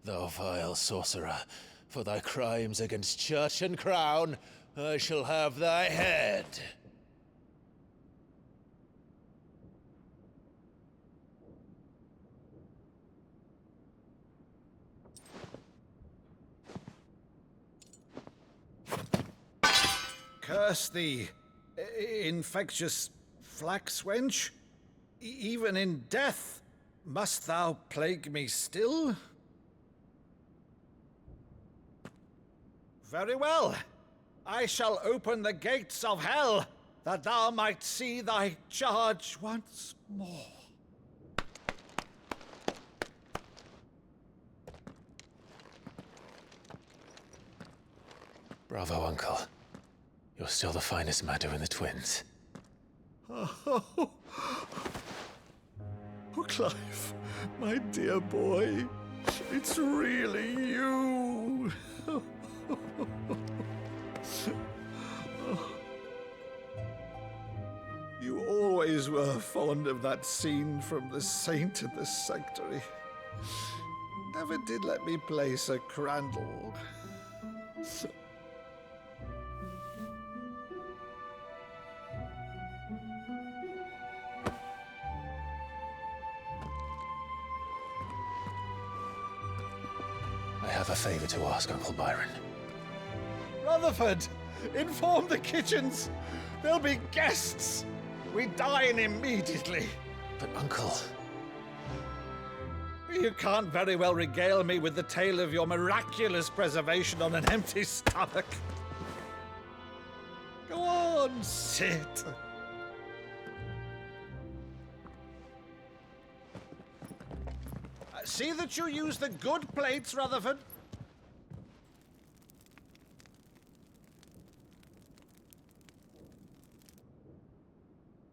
thou vile sorcerer, for thy crimes against church and crown, I shall have thy head. Curse thee, infectious flax wench. Even in death, must thou plague me still? Very well. I shall open the gates of hell, that thou might see thy charge once more. Bravo, Uncle. You're still the finest Madu in the twins. Oh, Clive, my dear boy, it's really you. You always were fond of that scene from The Saint and the Sanctuary. Never did let me play Sir Crandall. I have a favor to ask, Uncle Byron. Rutherford, inform the kitchens. There'll be guests. We dine immediately. But, Uncle... You can't very well regale me with the tale of your miraculous preservation on an empty stomach. Go on, sit. See that you use the good plates, Rutherford.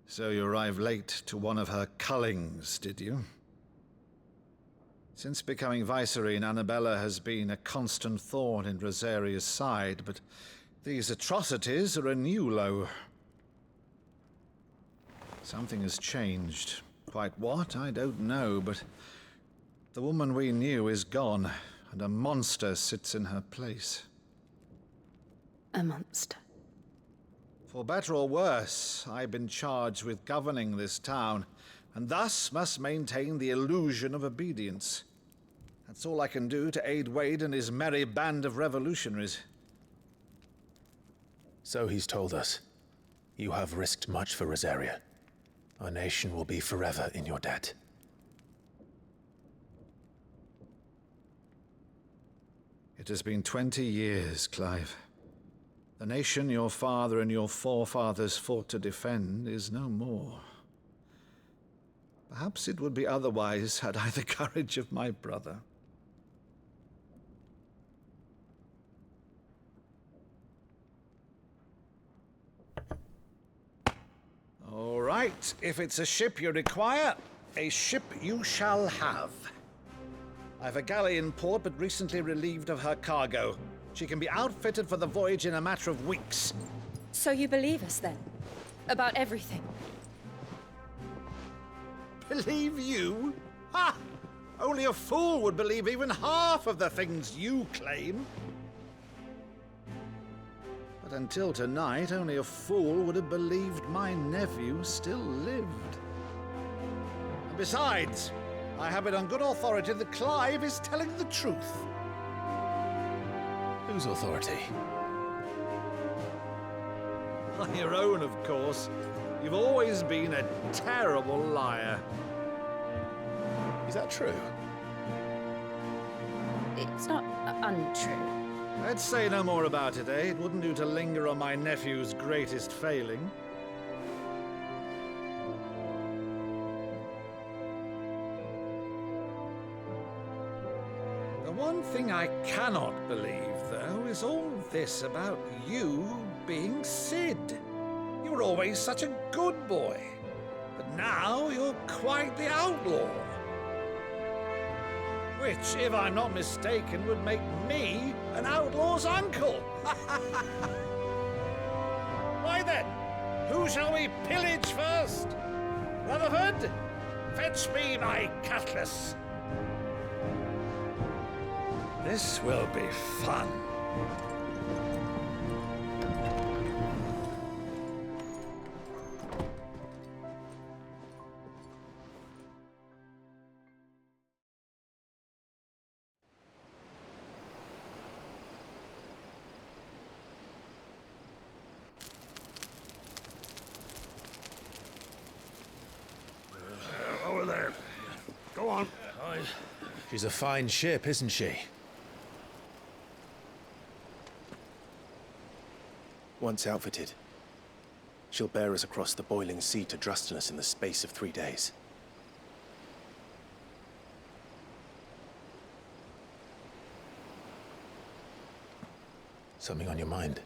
So you arrived late to one of her cullings, did you? Since becoming Vicereine, Annabella has been a constant thorn in Rosaria's side, but these atrocities are a new low. Something has changed. Quite what, I don't know, but the woman we knew is gone, and a monster sits in her place. A monster. For better or worse, I've been charged with governing this town, and thus must maintain the illusion of obedience. That's all I can do to aid Wade and his merry band of revolutionaries. So he's told us. You have risked much for Rosaria. Our nation will be forever in your debt. It has been 20 years, Clive. The nation your father and your forefathers fought to defend is no more. Perhaps it would be otherwise had I the courage of my brother. All right, if it's a ship you require, a ship you shall have. I've a galley in port, but recently relieved of her cargo. She can be outfitted for the voyage in a matter of weeks. So you believe us, then? About everything? Believe you? Ha! Only a fool would believe even half of the things you claim. But until tonight, only a fool would have believed my nephew still lived. And besides, I have it on good authority that Clive is telling the truth. Whose authority? On your own, of course. You've always been a terrible liar. Is that true? It's not untrue. Let's say no more about it, eh? It wouldn't do to linger on my nephew's greatest failing. The one thing I cannot believe, though, is all this about you being Sid. You were always such a good boy, but now you're quite the outlaw. Which, if I'm not mistaken, would make me an outlaw's uncle. Why then, who shall we pillage first? Rutherford, fetch me my cutlass. This will be fun. She's a fine ship, isn't she? Once outfitted, she'll bear us across the boiling sea to Drustinus in the space of 3 days. Something on your mind?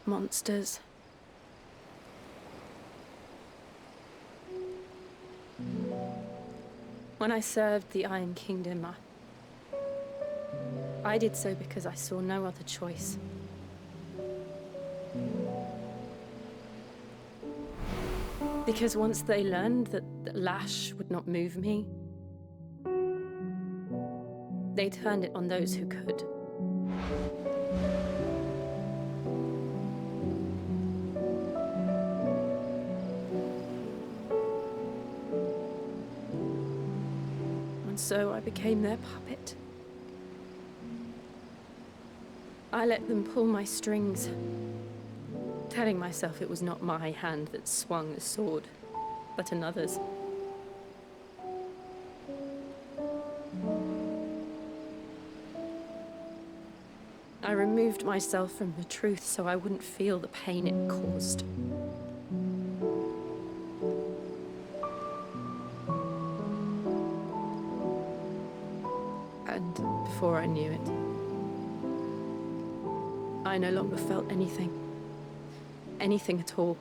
Monsters. When I served the Iron Kingdom, I did so because I saw no other choice. Because once they learned that the lash would not move me, they turned it on those who could. And so I became their puppet. I let them pull my strings, telling myself it was not my hand that swung the sword, but another's. I removed myself from the truth so I wouldn't feel the pain it caused. And before I knew it, I no longer felt anything. Anything at all.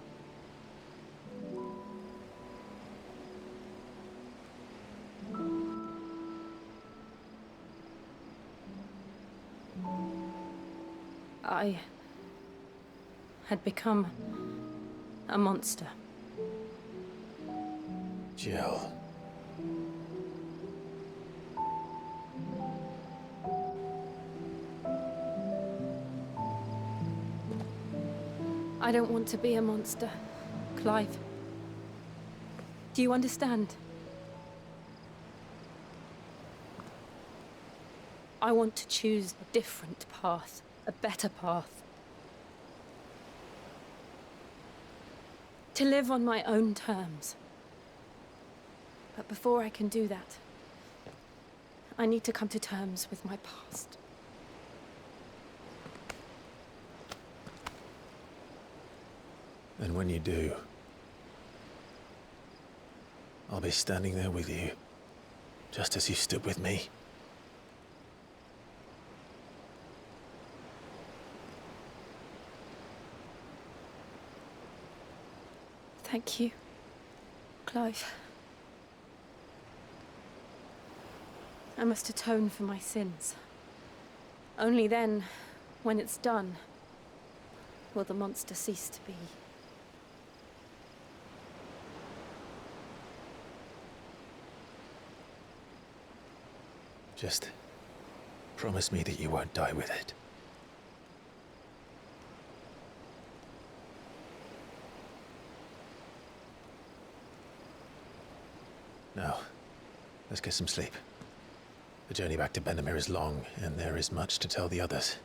I had become a monster. Jill. I don't want to be a monster, Clive. Do you understand? I want to choose a different path, a better path. To live on my own terms. But before I can do that, I need to come to terms with my past. And when you do, I'll be standing there with you, just as you stood with me. Thank you, Clive. I must atone for my sins. Only then, when it's done, will the monster cease to be. Just promise me that you won't die with it. Now, let's get some sleep. The journey back to Benamir is long, and there is much to tell the others.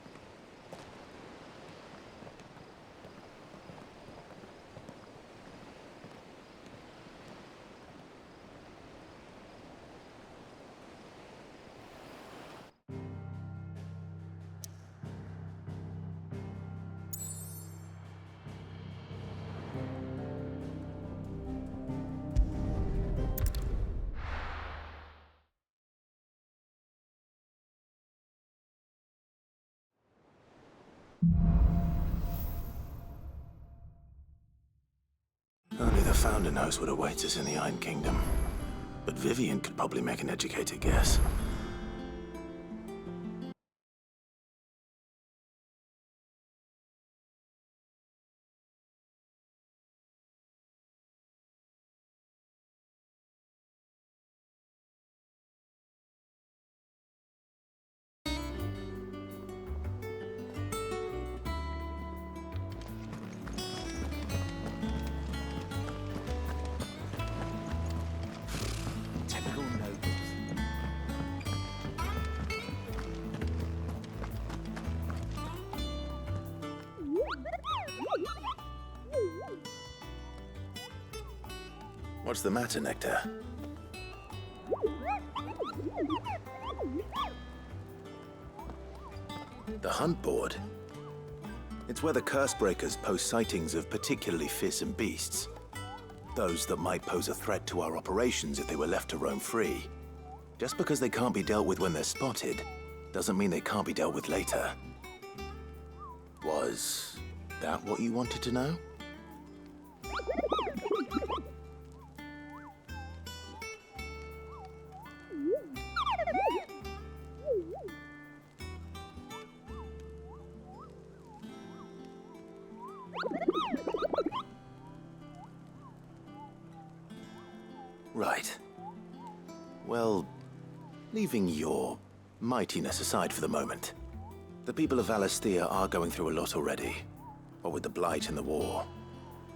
Only the Founder knows what awaits us in the Iron Kingdom. But Vivian could probably make an educated guess. Typical nobles. What's the matter, Nectar? The hunt board? It's where the Cursebreakers post sightings of particularly fearsome beasts. Those that might pose a threat to our operations if they were left to roam free. Just because they can't be dealt with when they're spotted, doesn't mean they can't be dealt with later. Was that what you wanted to know? Right. Well, leaving your mightiness aside for the moment, the people of Valisthea are going through a lot already. What with the Blight and the war,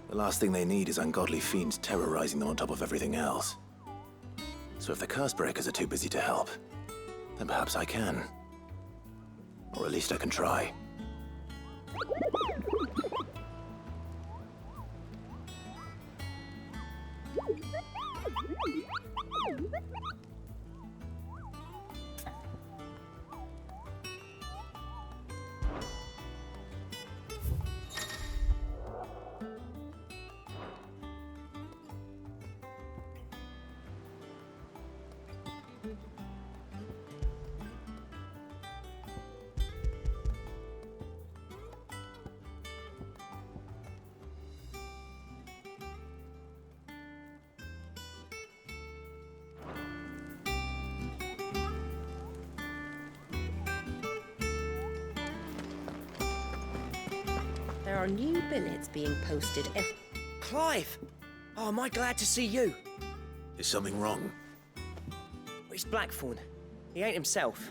the last thing they need is ungodly fiends terrorizing them on top of everything else. So if the Cursebreakers are too busy to help, then perhaps I can. Or at least I can try. There are new billets being posted every... Clive! Oh, am I glad to see you? Is something wrong? It's Blackthorn. He ain't himself.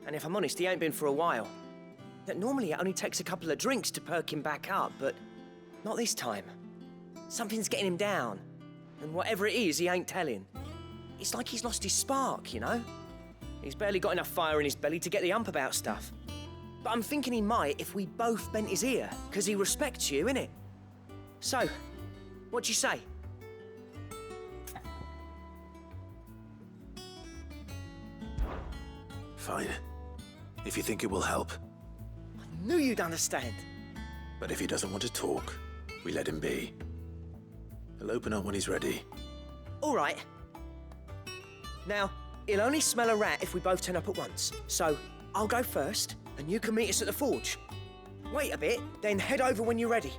And if I'm honest, he ain't been for a while. That normally it only takes a couple of drinks to perk him back up, but not this time. Something's getting him down. And whatever it is, he ain't telling. It's like he's lost his spark, you know? He's barely got enough fire in his belly to get the ump about stuff. But I'm thinking he might if we both bent his ear, because he respects you, innit? So, what do you say? Fine. If you think it will help. I knew you'd understand. But if he doesn't want to talk, we let him be. He'll open up when he's ready. All right. Now, he'll only smell a rat if we both turn up at once. So, I'll go first, and you can meet us at the forge. Wait a bit, then head over when you're ready.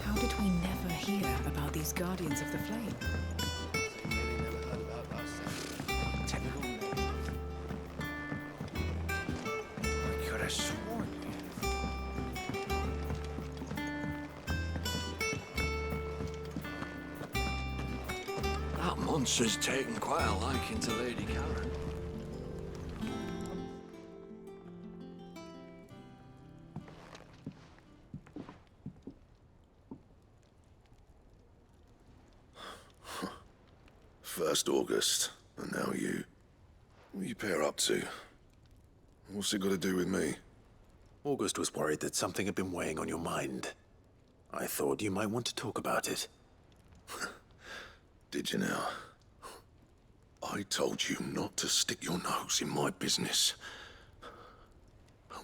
How did we never hear about these Guardians of the Flame? I could have sworn. That monster's taken quite a liking to Lady Karen. First August, and now you. What are you pair up to? What's it got to do with me? August was worried that something had been weighing on your mind. I thought you might want to talk about it. Did you now? I told you not to stick your nose in my business.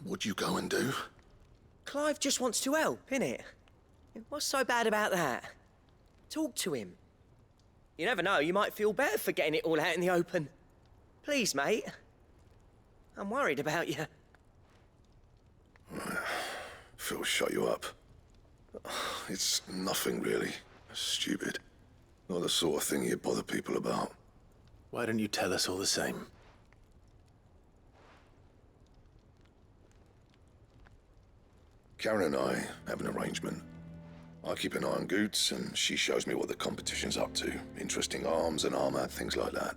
What'd you go and do? Clive just wants to help, innit? What's so bad about that? Talk to him. You never know, you might feel better for getting it all out in the open. Please, mate. I'm worried about you. Phil shut you up. It's nothing really. Stupid. Not the sort of thing you bother people about. Why don't you tell us all the same? Karen and I have an arrangement. I keep an eye on Goots, and she shows me what the competition's up to. Interesting arms and armor, things like that.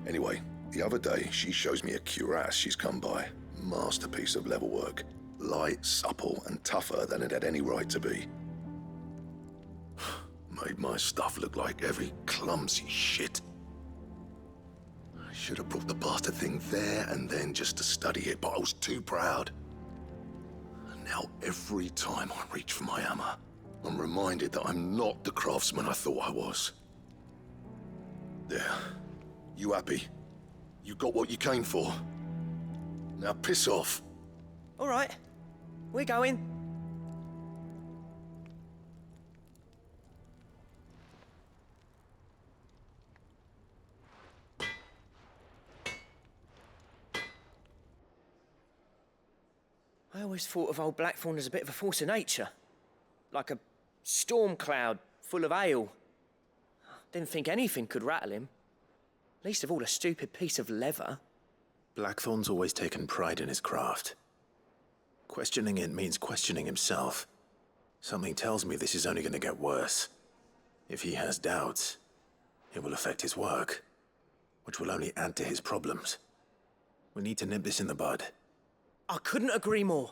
Anyway, the other day, she shows me a cuirass she's come by. Masterpiece of level work. Light, supple, and tougher than it had any right to be. Made my stuff look like every clumsy shit. Should have brought the bastard thing there and then just to study it, but I was too proud. And now every time I reach for my hammer, I'm reminded that I'm not the craftsman I thought I was. There. You happy? You got what you came for? Now piss off. All right. We're going. I always thought of old Blackthorn as a bit of a force of nature. Like a storm cloud full of ale. Didn't think anything could rattle him. Least of all a stupid piece of leather. Blackthorn's always taken pride in his craft. Questioning it means questioning himself. Something tells me this is only going to get worse. If he has doubts, it will affect his work, which will only add to his problems. We need to nip this in the bud. I couldn't agree more.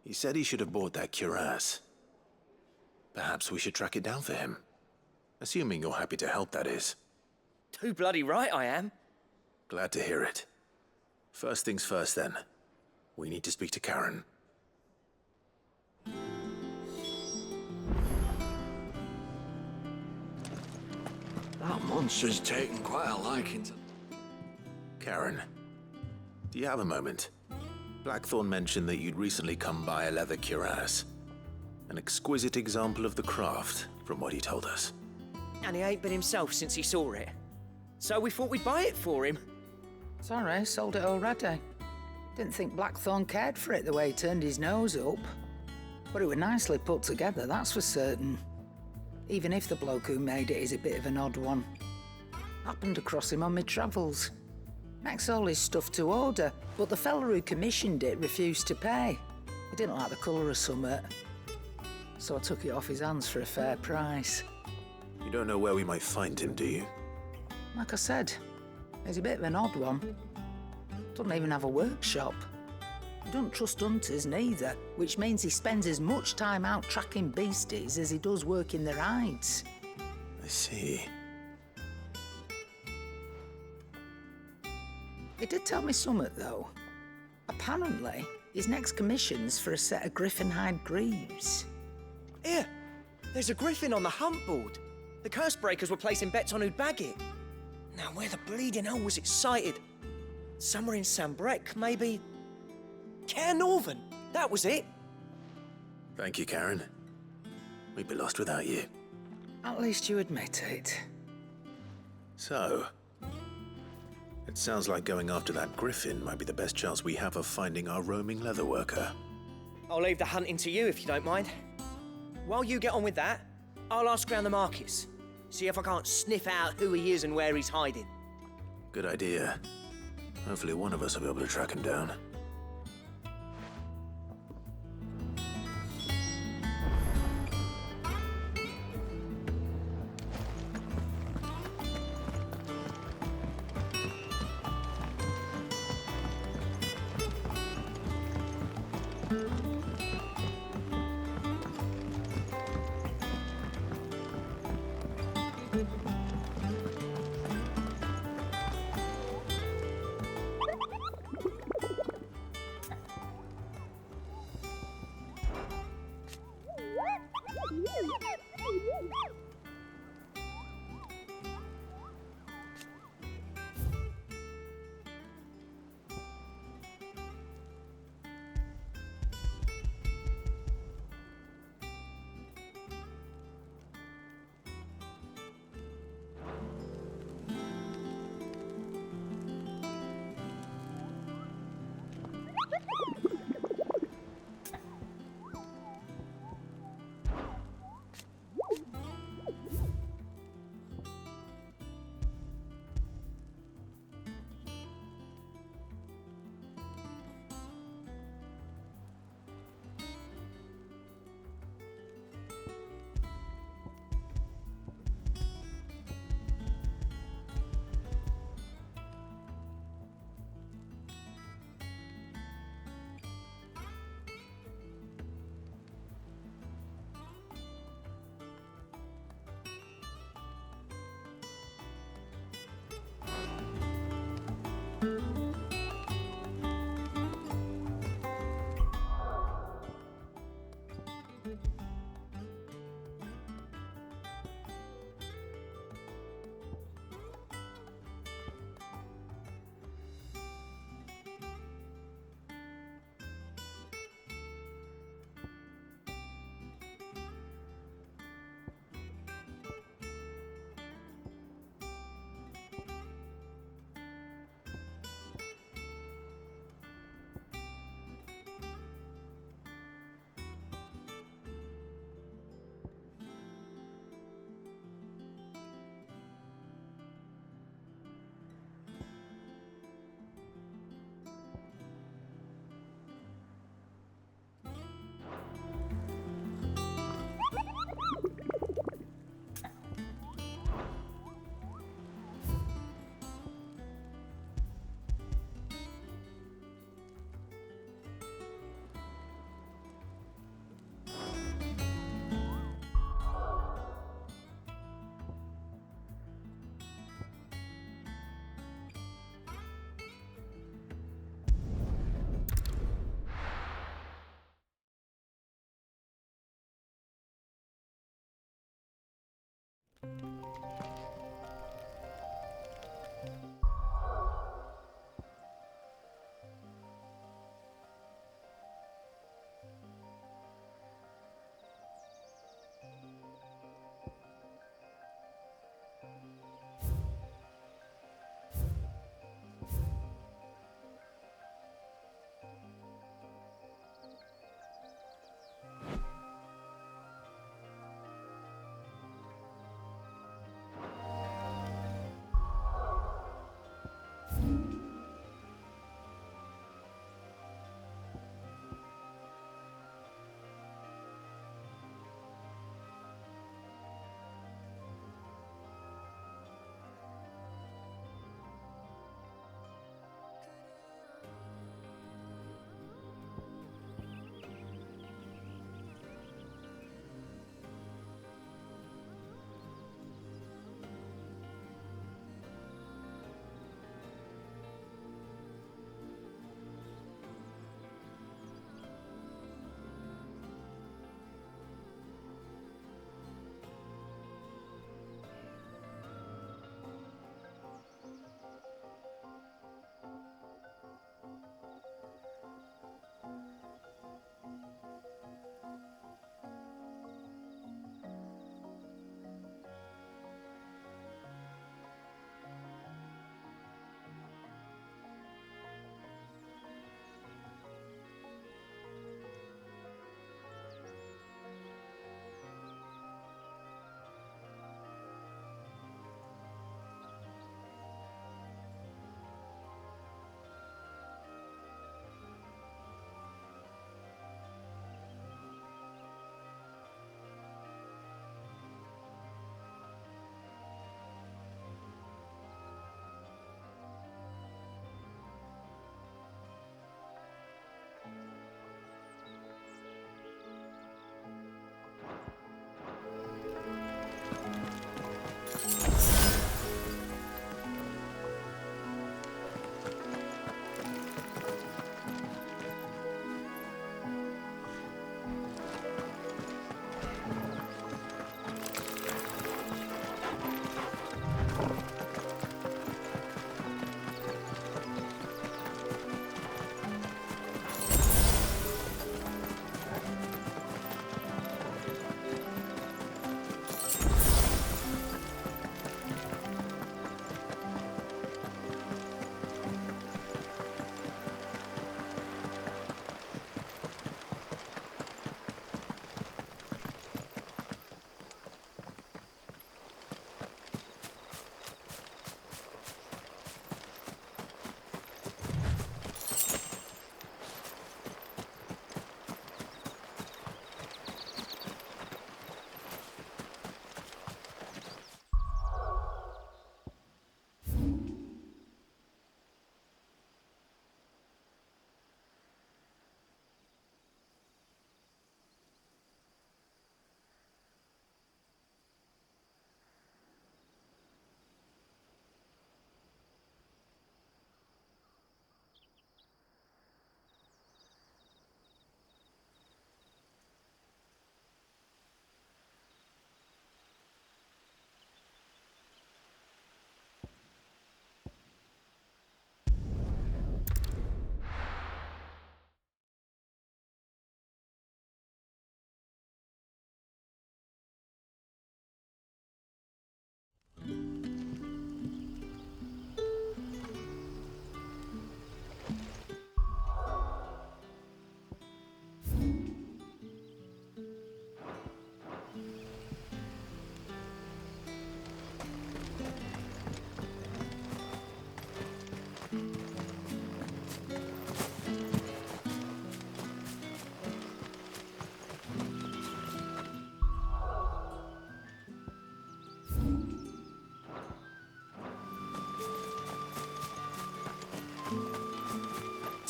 He said he should have bought that cuirass. Perhaps we should track it down for him. Assuming you're happy to help, that is. Too bloody right I am. Glad to hear it. First things first, then. We need to speak to Karen. That monster's taken quite a liking to... Karen, do you have a moment? Blackthorn mentioned that you'd recently come by a leather cuirass. An exquisite example of the craft, from what he told us. And he ain't been himself since he saw it. So we thought we'd buy it for him. Sorry, sold it already. Didn't think Blackthorn cared for it the way he turned his nose up. But it was nicely put together, that's for certain. Even if the bloke who made it is a bit of an odd one. Happened across him on my travels. Makes all his stuff to order, but the fella who commissioned it refused to pay. He didn't like the colour of summit. So I took it off his hands for a fair price. You don't know where we might find him, do you? Like I said, he's a bit of an odd one. Doesn't even have a workshop. He doesn't trust hunters neither, which means he spends as much time out tracking beasties as he does working their hides. I see. He did tell me something, though. Apparently, his next commission's for a set of griffin hide greaves. Here, there's a griffin on the hunt board. The curse breakers were placing bets on who'd bag it. Now, where the bleeding hell was it sighted? Somewhere in Sambrec, maybe... Care Northern, that was it. Thank you, Karen. We'd be lost without you. At least you admit it. So, it sounds like going after that griffin might be the best chance we have of finding our roaming leatherworker. I'll leave the hunting to you if you don't mind. While you get on with that, I'll ask around the markets. See if I can't sniff out who he is and where he's hiding. Good idea. Hopefully one of us will be able to track him down.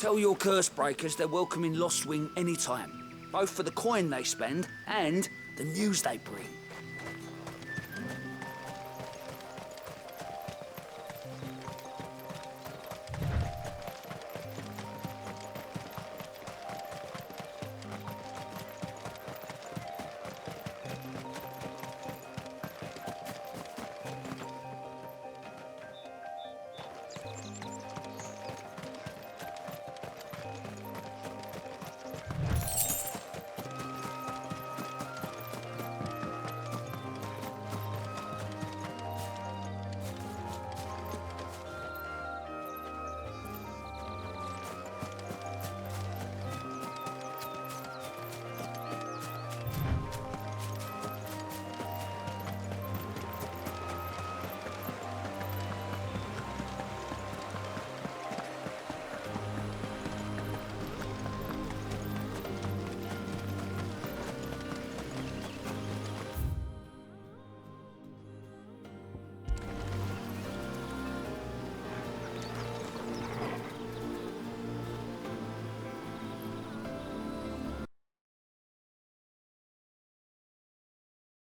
Tell your curse breakers they're welcome in Lost Wing anytime, both for the coin they spend and the news they bring.